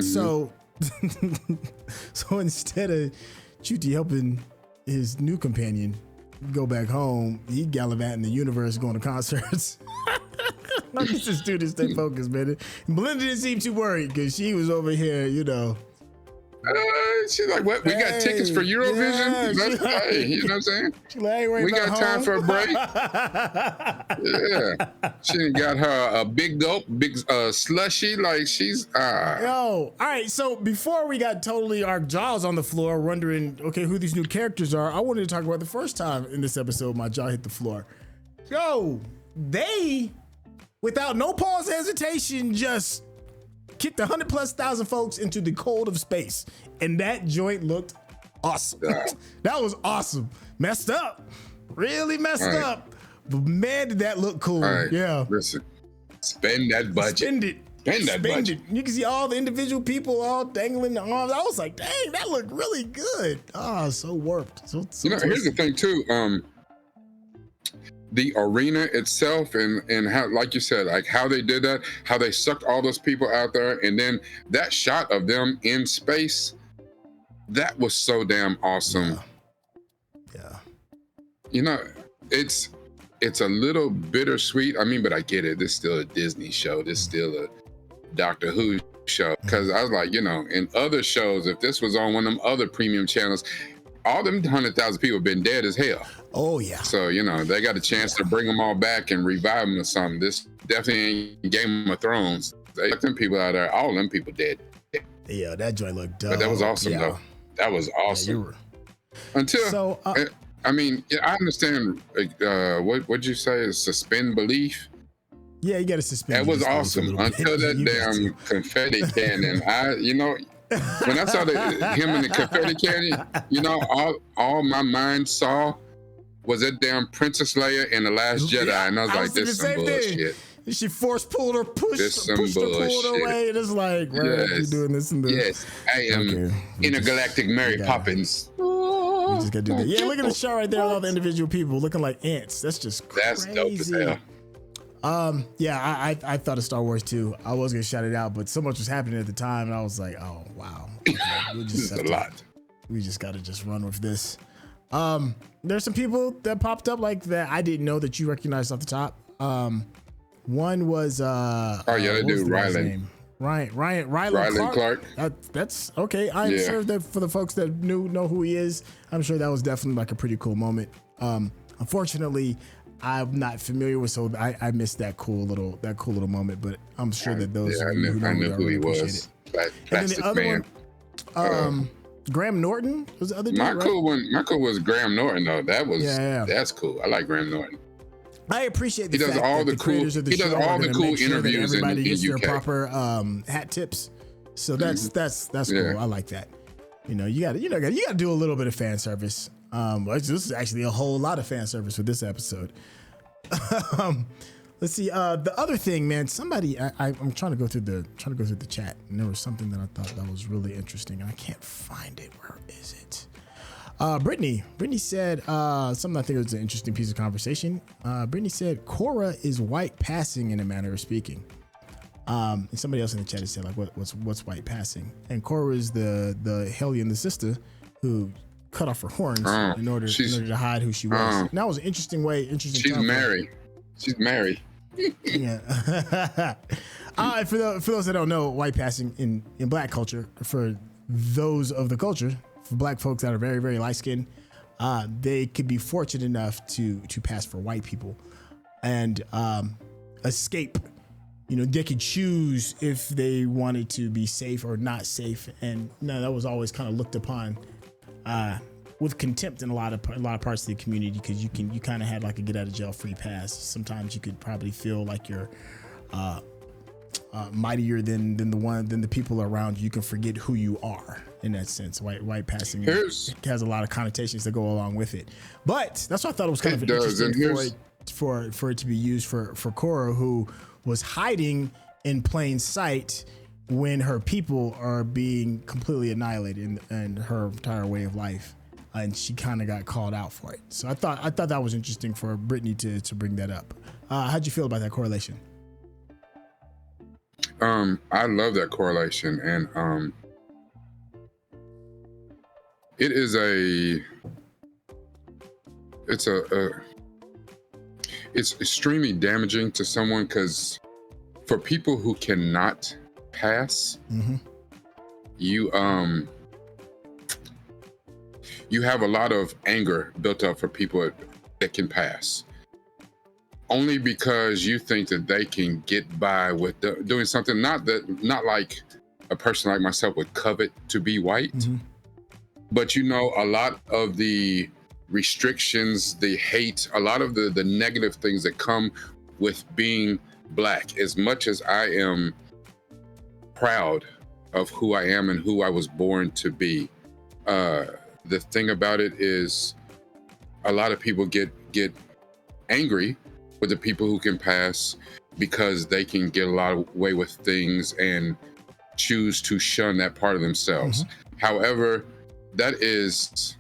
So instead of Ncuti helping his new companion go back home, he gallivanting the universe, going to concerts. I need this dude to stay focused, man. And Belinda didn't seem too worried because she was over here, She's like, what? We got tickets for Eurovision? Yeah, Hey, you know what I'm saying? She like, ain't We got time home. for a break. Yeah. She done got her a big gulp, big slushy. Like she's Yo, all right. So before we got totally our jaws on the floor, wondering, okay, who these new characters are, I wanted to talk about the first time in this episode my jaw hit the floor. Yo, they, without no pause, hesitation, just kicked 100,000+ folks into the cold of space, and that joint looked awesome. That was awesome. Messed up, really messed up, but man, did that look cool. Yeah. Listen, spend that budget. Spend it. Spend that budget. You can see all the individual people all dangling the arms. I was like, dang, that looked really good. Oh, so warped. So Here's the thing too. The arena itself and how, like you said, like how they did that, how they sucked all those people out there, and then that shot of them in space, that was so damn awesome. Yeah. You know, it's a little bittersweet. I mean, but I get it. This is still a Disney show. This is still a Doctor Who show. Because I was like, you know, in other shows, if this was on one of them other premium channels, all them 100,000 people been dead as hell. Oh yeah. So you know they got a chance to bring them all back and revive them or something. This definitely ain't Game of Thrones. They got them people out there. All them people dead. Yeah, that joint looked dope. But that was awesome though. That was awesome. Until I mean, I understand. What'd you say? Is suspend belief. Yeah, you got to suspend. That was awesome until that damn confetti cannon. When I saw him in the confetti cannon, you know, all my mind saw was that damn Princess Leia in The Last Jedi, and I was like, this is some bullshit. She force pulled her, pushed her, pulled her away, and it's like, right, you doing this and this. Yes, I am intergalactic Mary Poppins. We just gotta do that. Yeah, look at the shot right there with all the individual people looking like ants. That's just crazy. That's dope as hell. Yeah, I thought of Star Wars too. I was gonna shout it out, but so much was happening at the time, and I was like, oh wow, okay, this is a lot. We just gotta just run with this. There's some people that popped up like that I didn't know that you recognized off the top. One was they do Rylan. Rylan Clark. That's okay. I'm sure that for the folks that know who he is, I'm sure that was definitely like a pretty cool moment. Unfortunately, I'm not familiar with, so I missed that cool little moment. But I'm sure that those I knew who he was. And then the other one, Graham Norton was the other dude. My cool was Graham Norton though. That's cool. I like Graham Norton. I appreciate the he does fact all that the the cool. creators of the He does show all are the gonna cool make sure that interviews in everybody gets their UK. proper hat tips. So that's cool. I like that. You know, you got to do a little bit of fan service. This is actually a whole lot of fan service for this episode. Let's see. The other thing, man. Somebody, I'm trying to go through the chat, and there was something that I thought that was really interesting, and I can't find it. Where is it? Brittany said something I think was an interesting piece of conversation. Brittany said Korra is white passing in a manner of speaking. And somebody else in the chat has said like, what's white passing? And Korra is the Hellia and the sister who cut off her horns in order to hide who she was. And that was an interesting way. She's married. She's married. Yeah. For those that don't know, white passing in Black culture, for those of the culture, for Black folks that are very, very light skinned, they could be fortunate enough to pass for white people and escape. You know, they could choose if they wanted to be safe or not safe, and that was always kind of looked upon with contempt in a lot of parts of the community, because you kind of had like a get out of jail free pass. Sometimes you could probably feel like you're mightier than the people around you. You can forget who you are in that sense. White passing has a lot of connotations that go along with it. But that's what I thought it was kind of interesting for it to be used for Korra, who was hiding in plain sight when her people are being completely annihilated in her entire way of life, and she kind of got called out for it. So I thought that was interesting for Brittany to bring that up. How'd you feel about that correlation? I love that correlation, and it's extremely damaging to someone, because for people who cannot pass, you you have a lot of anger built up for people that can pass, only because you think that they can get by with doing something not like a person like myself would covet to be white, but a lot of the restrictions, the hate, a lot of the negative things that come with being Black. As much as I am proud of who I am and who I was born to be, the thing about it is a lot of people get angry with the people who can pass because they can get a lot of way with things and choose to shun that part of themselves. However, that is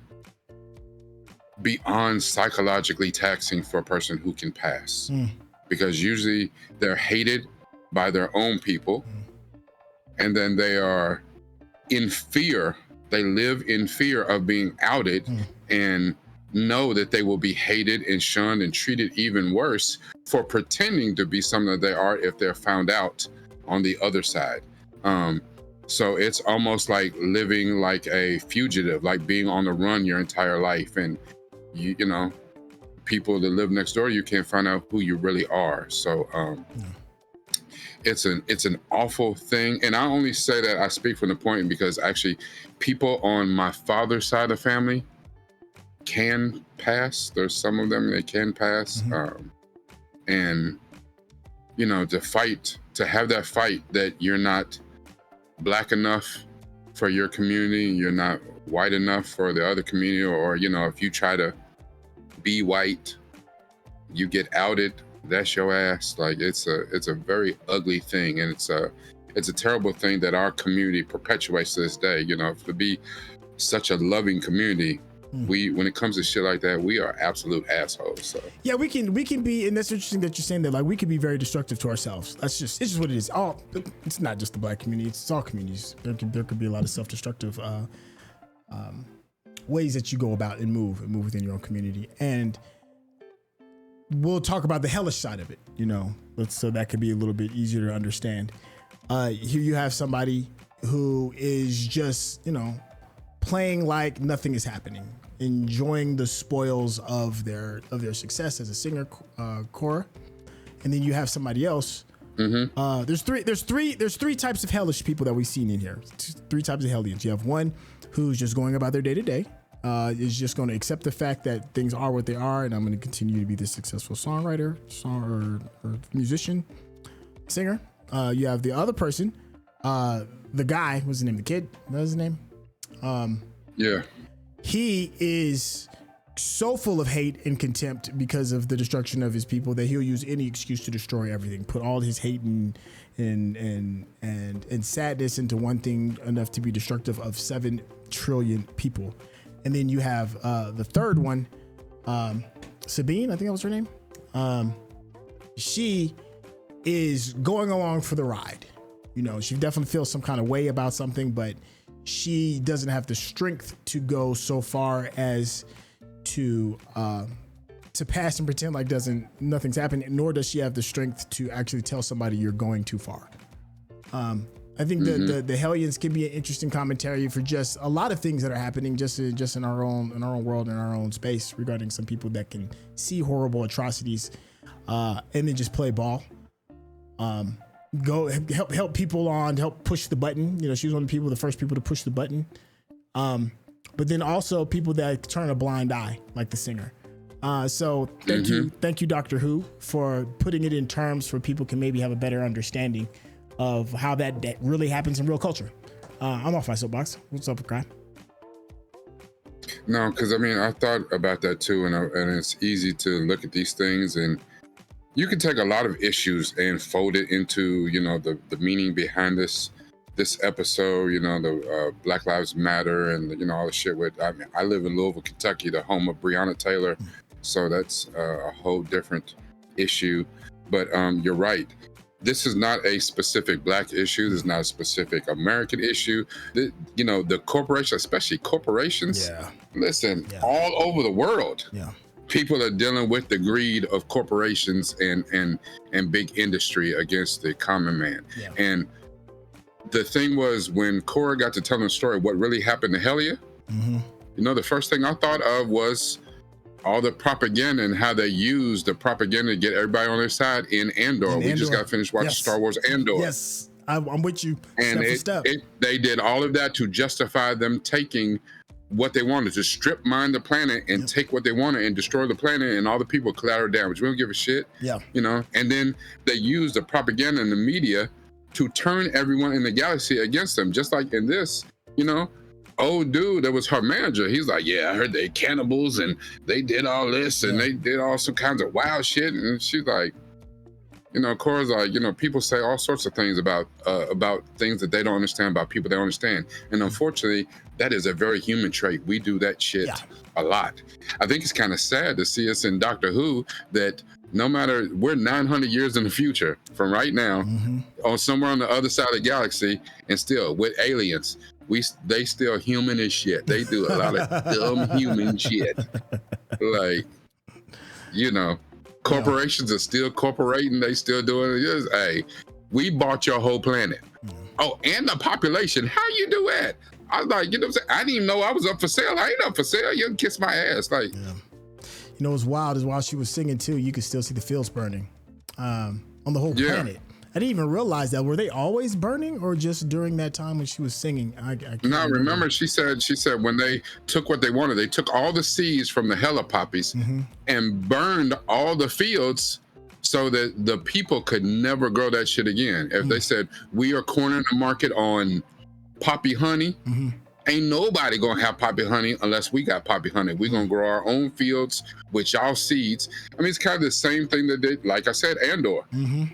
beyond psychologically taxing for a person who can pass, because usually they're hated by their own people, and then they are in fear. They live in fear of being outed and know that they will be hated and shunned and treated even worse for pretending to be something that they are if they're found out on the other side. So it's almost like living like a fugitive, like being on the run your entire life. And you know, people that live next door, you can't find out who you really are. So it's an awful thing. And I only say that, I speak from the point because actually people on my father's side of the family can pass. There's some of them that can pass. And you know, to have that fight that you're not Black enough for your community, you're not white enough for the other community, or you know, if you try to be white, you get outed, that's your ass. Like it's a very ugly thing, and it's a terrible thing that our community perpetuates to this day. You know, to be such a loving community, when it comes to shit like that, we are absolute assholes. So yeah, we can be, and that's interesting that you're saying that. Like, we can be very destructive to ourselves. It's just what it is. It's not just the Black community; it's all communities. There could be a lot of self-destructive ways that you go about and move within your own community. And we'll talk about the hellish side of it, you know, so that could be a little bit easier to understand. Here you have somebody who is just, you know, playing like nothing is happening, enjoying the spoils of their success as a singer, Cora. And then you have somebody else. There's three types of hellish people that we've seen in here. Three types of Hellions. You have one who's just going about their day to day, is just going to accept the fact that things are what they are, and I'm going to continue to be this successful songwriter, or musician, singer. You have the other person, the guy, what's his name? The kid, what was his name? Yeah. He is so full of hate and contempt because of the destruction of his people that he'll use any excuse to destroy everything, put all his hate and sadness into one thing enough to be destructive of 7 trillion people. And then you have the third one, Sabine, I think that was her name. She is going along for the ride. You know, she definitely feels some kind of way about something, but she doesn't have the strength to go so far as to pass and pretend like nothing's happened, nor does she have the strength to actually tell somebody you're going too far. I think the Hellions can be an interesting commentary for just a lot of things that are happening just in our own world, in our own space, regarding some people that can see horrible atrocities and then just play ball. Go help people on, help push the button. You know, she was one of the first people to push the button. But then also people that turn a blind eye, like the singer. So thank you, Doctor Who, for putting it in terms for people can maybe have a better understanding of how that really happens in real culture. I'm off my soapbox. What's up, Graham? No, because I mean, I thought about that too, and it's easy to look at these things, and you can take a lot of issues and fold it into, you know, the meaning behind this episode. You know, the Black Lives Matter and you know all the shit with. I mean, I live in Louisville, Kentucky, the home of Breonna Taylor, so that's a whole different issue. But you're right. This is not a specific Black issue. This is not a specific American issue. You know, the corporation, especially corporations, listen, all over the world, people are dealing with the greed of corporations and big industry against the common man. And the thing was, when Cora got to tell the story, what really happened to Hellia, the first thing I thought of was all the propaganda and how they use the propaganda to get everybody on their side in Andor. We just got finished watching Star Wars Andor. Yes, I'm with you. And they did all of that to justify them taking what they wanted, to strip mine the planet and take what they wanted and destroy the planet and all the people collateral damage. We don't give a shit. Yeah. And then they use the propaganda in the media to turn everyone in the galaxy against them. Just like in this, old dude that was her manager, he's like, yeah, I heard they cannibals and they did all this and they did all some kinds of wild shit. And she's like, Cora's like, people say all sorts of things about things that they don't understand about people they don't understand. And unfortunately, that is a very human trait. We do that shit a lot. I think it's kind of sad to see us in Doctor Who that no matter, we're 900 years in the future from right now, or somewhere on the other side of the galaxy, and still with aliens, they still human as shit. They do a lot of dumb human shit. Like, corporations are still corporating. They still doing it. Hey, we bought your whole planet. Oh, and the population. How you do that? I was like, what I'm saying? I didn't even know I was up for sale. I ain't up for sale. You can kiss my ass. Like, what's wild is while she was singing too, you could still see the fields burning on the whole planet. I didn't even realize that. Were they always burning, or just during that time when she was singing? No, remember she said when they took what they wanted, they took all the seeds from the Hellia poppies and burned all the fields so that the people could never grow that shit again. If they said, we are cornering the market on poppy honey, ain't nobody gonna have poppy honey unless we got poppy honey. We're gonna grow our own fields with y'all seeds. I mean, it's kind of the same thing that they, like I said, Andor,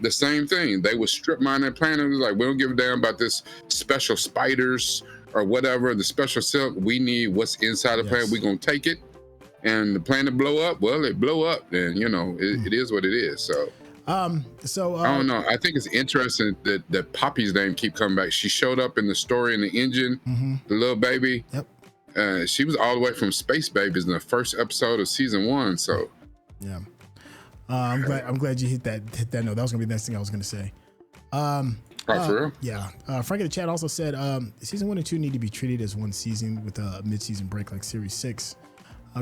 the same thing. They would strip mine that planet. It was like, we don't give a damn about this special spiders or whatever, the special silk. We need what's inside the planet. We're gonna take it, and the planet blow up. Well, it blow up, then it is what it is. So. I don't know. I think it's interesting that Poppy's name keep coming back. She showed up in the story in the engine, the little baby. Yep. She was all the way from Space Babies in the first episode of season 1. So, yeah. I'm glad you hit that note. That was gonna be the next thing I was gonna say. For real? Yeah. Frank in the chat also said season 1 and 2 need to be treated as one season with a mid-season break like series 6.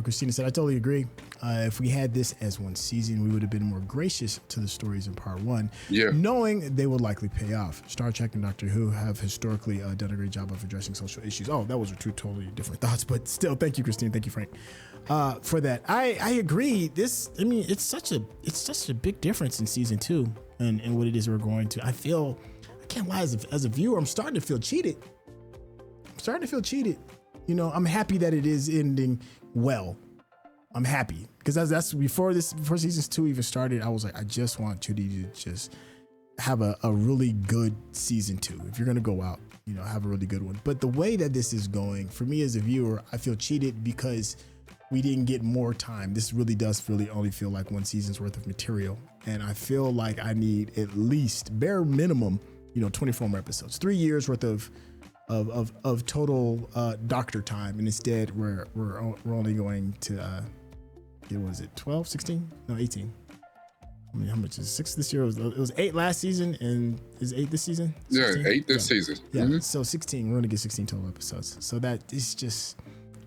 Christina said, I totally agree. If we had this as one season, we would have been more gracious to the stories in part 1, knowing they would likely pay off. Star Trek and Doctor Who have historically done a great job of addressing social issues. Oh, that was two totally different thoughts, but still, thank you, Christina. Thank you, Frank, for that. I agree. It's such a big difference in season 2 and what it is we're going to. I can't lie, as a viewer, I'm starting to feel cheated. I'm happy that it is ending well. I'm happy because that's before season 2 even started. I was like, I just want Ncuti to just have a really good season 2. If you're gonna go out, have a really good one. But the way that this is going, for me as a viewer, I feel cheated because we didn't get more time. This really does only feel like one season's worth of material, and I feel like I need at least bare minimum, 24 more episodes, 3 years worth of total doctor time, and instead we're only going to what was it, 12, 16? No, 18. I mean, how much is 6 this year? It was 8 last season, and is 8 this season? 16? Yeah, 8 this season. Yeah, so 16. We're gonna get 16 total episodes. So that is just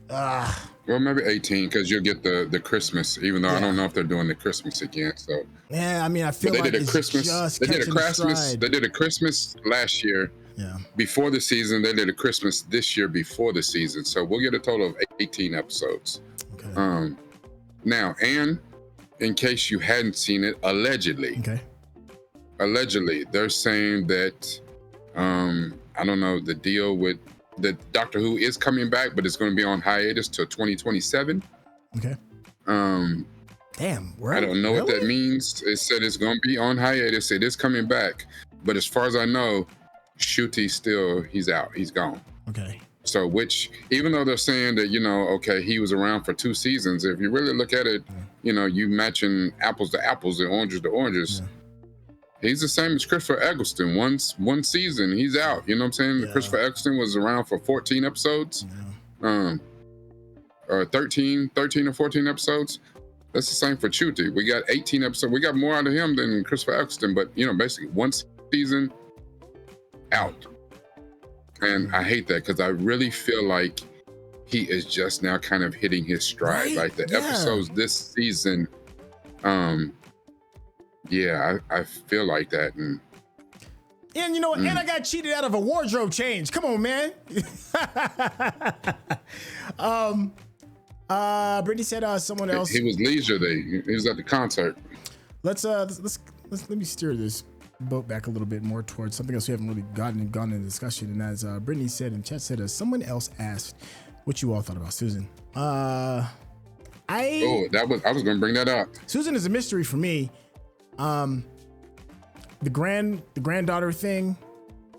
well, maybe 18 because you'll get the Christmas. Even though I don't know if they're doing the Christmas again. So yeah, I mean, I feel like they did a Christmas. They did a Christmas last year. Yeah. Before the season, they did a Christmas this year before the season. So we'll get a total of 18 episodes. Okay. Now, and in case you hadn't seen it, allegedly, they're saying that I don't know, the deal with that Doctor Who is coming back, but it's going to be on hiatus till 2027. Okay. Damn. I don't know what that means. It said it's going to be on hiatus. It is coming back, but as far as I know, Ncuti he's out. He's gone. Okay. So, which, even though they're saying that, okay, he was around for 2 seasons, if you really look at it, you matching apples to apples and oranges to oranges. Yeah. He's the same as Christopher Eccleston. One season, he's out. You know what I'm saying? Yeah. Christopher Eccleston was around for 14 episodes, or 13 or 14 episodes. That's the same for Ncuti. We got 18 episodes. We got more out of him than Christopher Eccleston, but, basically 1 season out. And I hate that because I really feel like he is just now kind of hitting his stride. Right? Like the Yeah. episodes this season, yeah, I feel like that. And you know what? And I got cheated out of a wardrobe change. Come on, man. Brittany said someone else. He was leisurely. He was at the concert. Let me steer this boat back a little bit more towards something else we haven't really gone into discussion. And as Brittany said in chat, someone else asked what you all thought about Susan. I was going to bring that up. Susan is a mystery for me. The granddaughter thing.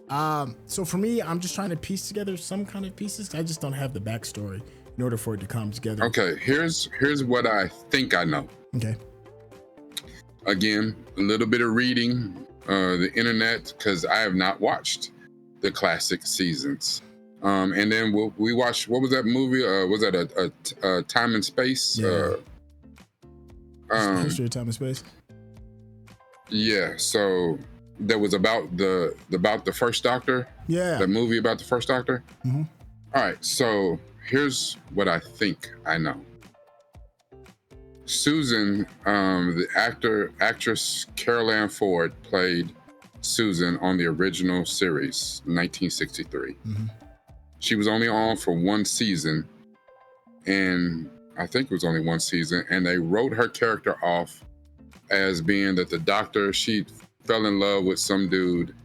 So for me, I'm just trying to piece together some kind of pieces. I just don't have the backstory in order for it to come together. Okay, here's what I think I know. Okay. Again, a little bit of reading the internet, because I have not watched the classic seasons. And then we watched, what was that movie? Was that a Time and Space? Yeah. History of Time and Space. Yeah, so that was about the first Doctor. Yeah. The movie about the first Doctor. Mm-hmm. All right, so here's what I think I know. Susan, the actress Carol Ann Ford played Susan on the original series, 1963. Mm-hmm. She was only on for one season, and I think it was only one season, and they wrote her character off as being that the Doctor, she fell in love with some dude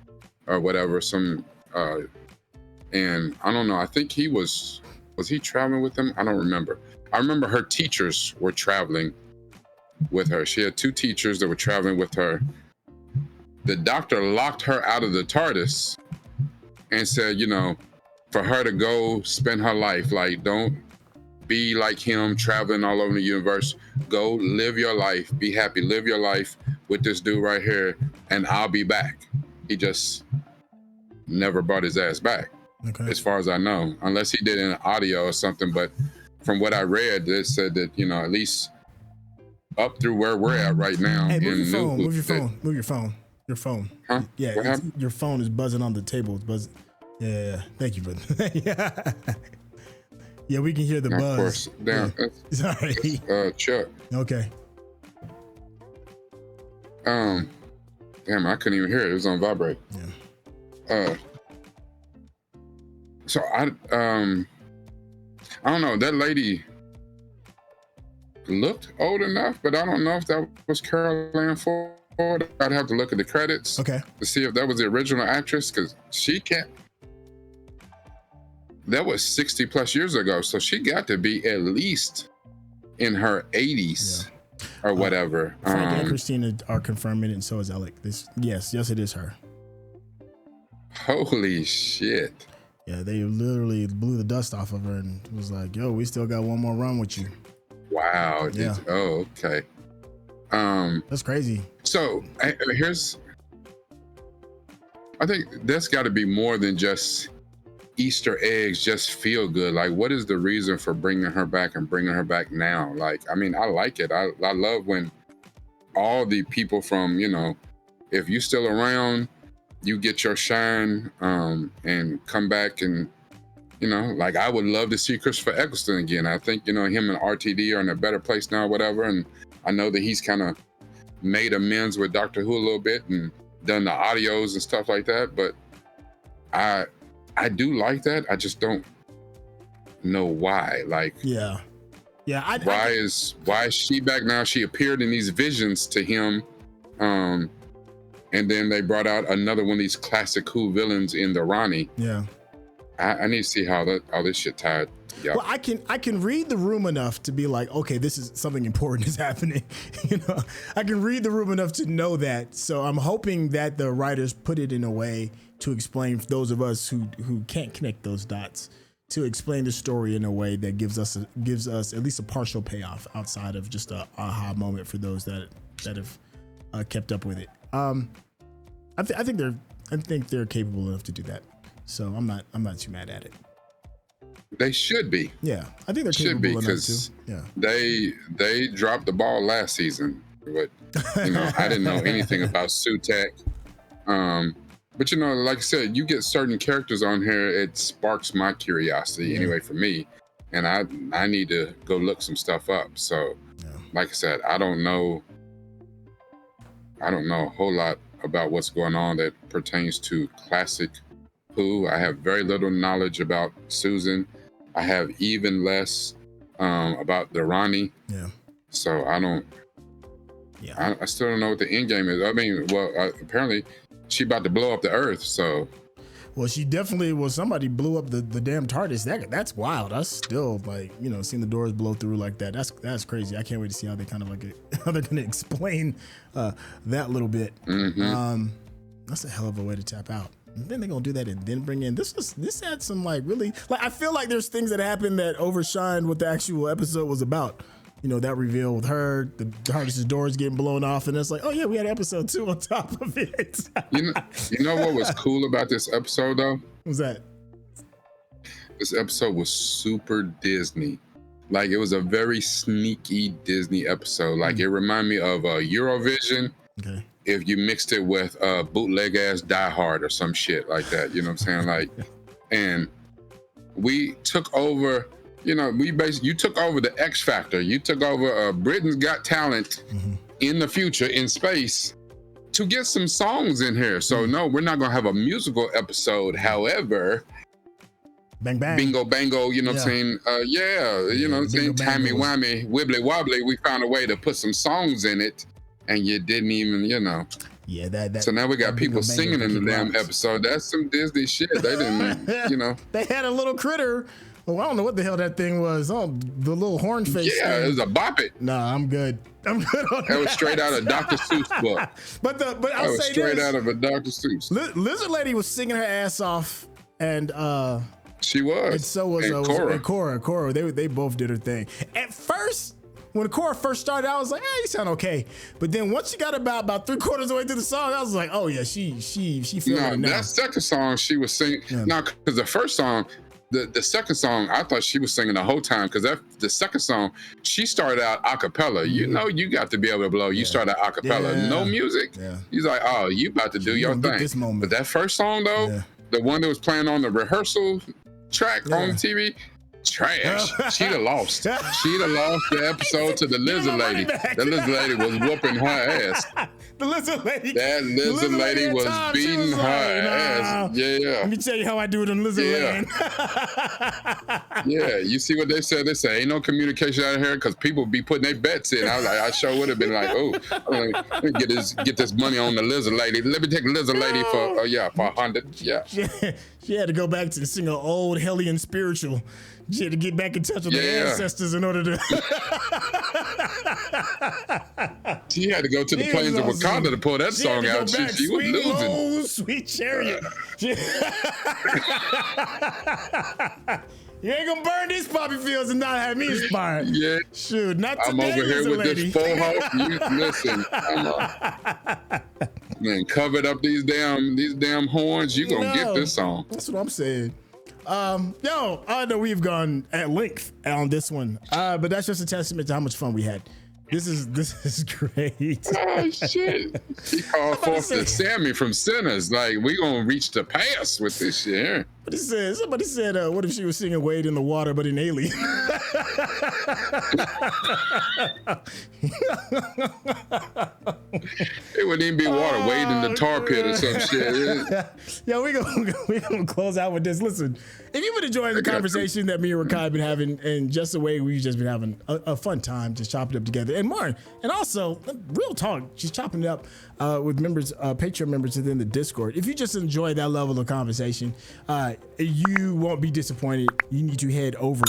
or whatever, and I don't know, I think he was he traveling with them? I don't remember. I remember her teachers were traveling with her. She had two teachers that were traveling with her. The Doctor locked her out of the TARDIS and said, for her to go spend her life, like, don't be like him, traveling all over the universe. Go live your life, be happy, live your life with this dude right here, and I'll be back. He just never brought his ass back, as far as I know, unless he did an audio or something. But from what I read, they said that, at least up through where we're at right now. Hey, move your phone. Your phone. Huh? Yeah, your phone is buzzing on the table. It's buzzing. Yeah. Thank you, brother. Yeah, we can hear the buzz. Of course. Damn. Yeah. Sorry. Chuck. Okay. Damn, I couldn't even hear it. It was on vibrate. Yeah. So I don't know. That lady looked old enough, but I don't know if that was Carol Ann Ford. I'd have to look at the credits to see if that was the original actress, because she can't. That was 60 plus years ago, so she got to be at least in her 80s or whatever. Frank and Christina are confirming it, and so is Alec. Yes, it is her. Holy shit. Yeah, they literally blew the dust off of her and was like, yo, we still got one more run with you. Wow. Yeah. Oh, okay. That's crazy. So I think that's got to be more than just Easter eggs, just feel good. Like, what is the reason for bringing her back and bringing her back now? Like, I mean, I like it. I love when all the people from, if you're still around, you get your shine and come back. And, like, I would love to see Christopher Eccleston again. I think, him and RTD are in a better place now, whatever. And I know that he's kind of made amends with Doctor Who a little bit and done the audios and stuff like that. But I do like that. I just don't know why. Like, why is she back now? She appeared in these visions to him, and then they brought out another one of these classic Who villains in the Rani. Yeah, I need to see how this shit tied. Yeah. Well, I can read the room enough to be like, okay, this is something important is happening. I can read the room enough to know that. So I'm hoping that the writers put it in a way to explain for those of us who can't connect those dots, to explain the story in a way that gives us at least a partial payoff outside of just a aha moment for those that have kept up with it. I think they're capable enough to do that. So I'm not too mad at it. They should be. Yeah, I think they're capable enough to. Yeah, they dropped the ball last season, but I didn't know anything about Sutek. But like I said, you get certain characters on here, it sparks my curiosity anyway for me. and I need to go look some stuff up. So, like I said, I don't know a whole lot about what's going on that pertains to classic Who. I have very little knowledge about Susan. I have even less about the Rani. Yeah. So I don't. Yeah. I still don't know what the end game is. I mean, apparently she about to blow up the Earth. So. Well, she definitely was. Somebody blew up the damn TARDIS. That's wild. I still seeing the doors blow through like that. That's crazy. I can't wait to see how they kind of how they're gonna explain that little bit. Mm-hmm. That's a hell of a way to tap out. And then they're gonna do that and then bring in this had some really I feel like there's things that happened that overshined what the actual episode was about. That reveal with her, the TARDIS's doors getting blown off, and it's like, oh yeah, we had episode 2 on top of it. you know what was cool about this episode though? What was that? This episode was super Disney. Like, it was a very sneaky Disney episode. Like, it reminded me of Eurovision. Okay. If you mixed it with bootleg ass Die Hard or some shit like that, you know what I'm saying? Like, and we took over. You took over the X Factor. You took over Britain's Got Talent in the future, in space, to get some songs in here. So no, we're not gonna have a musical episode. However, bang bang, bingo bango. You know what I'm saying? You know what I'm saying? Timey wimey, wibbly wobbly. We found a way to put some songs in it, and you didn't even, Yeah, that. So now we got people singing in the damn episode. That's some Disney shit. They didn't, They had a little critter. Oh, I don't know what the hell that thing was. Oh, the little horn face. Yeah, thing. It was a bop it. Nah, I'm good. I'm good on that. Was straight out of Dr. Seuss book. But I'll was say straight this. out of a Dr. Seuss. Lizard Lady was singing her ass off, and she was. And so was Cora. They both did her thing. At first, when Cora first started, I was like, you sound okay. But then once she got about 3/4 of the way through the song, I was like, oh yeah, she feeling it now. That second song she was singing. Yeah. Now, because the first song. The second song, I thought she was singing the whole time, because the second song, she started out a cappella. Mm-hmm. You got to be able to blow. You started a cappella, no music. Yeah. He's like, oh, you about to do your thing. This moment. But that first song, though, the one that was playing on the rehearsal track on the TV, trash. She'd have lost. She'd have lost the episode to the Lizard Lady. The Lizard Lady was whooping her ass. The Lizard Lady. That Lizard Lady was beating her ass. Yeah. Let me tell you how I do it in Lizard Land. Yeah, you see what they said? They say ain't no communication out here because people be putting their bets in. I was like, I sure would have been like, let me get this money on the Lizard Lady. Let me take the Lizard Lady for 100. Yeah. She had to go back to sing an old Hellian spiritual. She had to get back in touch with her ancestors in order to. She had to go to the plains of Wakanda to pull that song out. She was losing. Low, sweet chariot. You ain't gonna burn these poppy fields and not have me inspired. Yeah. Shoot, not today, I'm over here with lady. this full house. You listen. Man, covered up these damn horns. You gonna get this song. That's what I'm saying. I know we've gone at length on this one, but that's just a testament to how much fun we had. This is great. Oh shit! He called forth the Sammy from Sinners. Like, we gonna reach the past with this shit here. But somebody said, what if she was singing Wade in the Water, but in Alien? It wouldn't even be water. Wade in the tar pit or some shit. Yeah, we gonna close out with this. Listen, if you've been enjoying the conversation that me and Rekkai have been having, and just the way we've just been having a fun time just chopping it up together, and more, and also real talk, she's chopping it up with members, Patreon members within the Discord. If you just enjoy that level of conversation, you won't be disappointed. You need to head over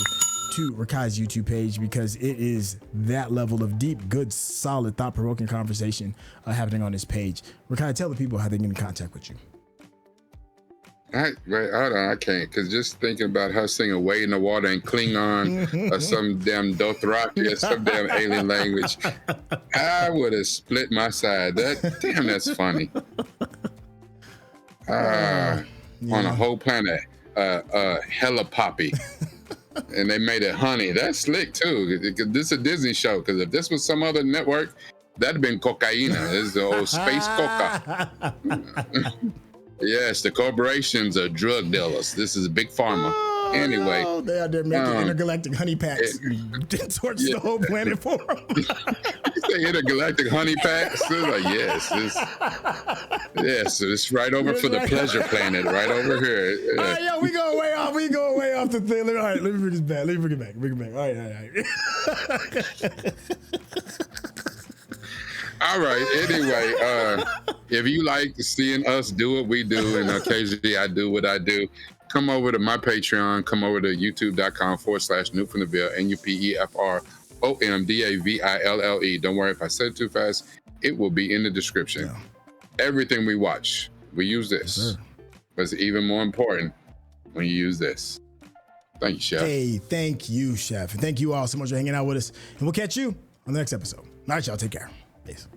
to Rekkai's YouTube page, because it is that level of deep, good, solid, thought-provoking conversation happening on this page. Rekkai, tell the people how they get in contact with you. Hold on, I can't, because just thinking about her singing Wade in the Water in Klingon or some damn Dothraki or some damn alien language, I would have split my side. That's funny. On a whole planet, hella poppy. And they made it honey. That's slick too. This is a Disney show, because if this was some other network, that'd have been cocaina. This is the old space coca. Yes, the corporations are drug dealers. This is big pharma. Anyway, no. They out there making intergalactic honey packs. Torch the whole planet for them. You say intergalactic honey packs? It's like, yes, it's right over for the pleasure planet, right over here. All right, yo, we going way off. We going way off the thing. All right, let me bring this back. Let me bring it back. All right. All right. Anyway, if you like seeing us do what we do, and occasionally I do what I do, come over to my Patreon. Come over to youtube.com/Newt from the Ville, NUPEFROMDAVILLE. Don't worry if I said it too fast. It will be in the description. Yeah. Everything we watch, we use this. Yes, but it's even more important when you use this. Thank you, Chef. Hey, thank you, Chef. And thank you all so much for hanging out with us. And we'll catch you on the next episode. All right, y'all. Take care. Peace.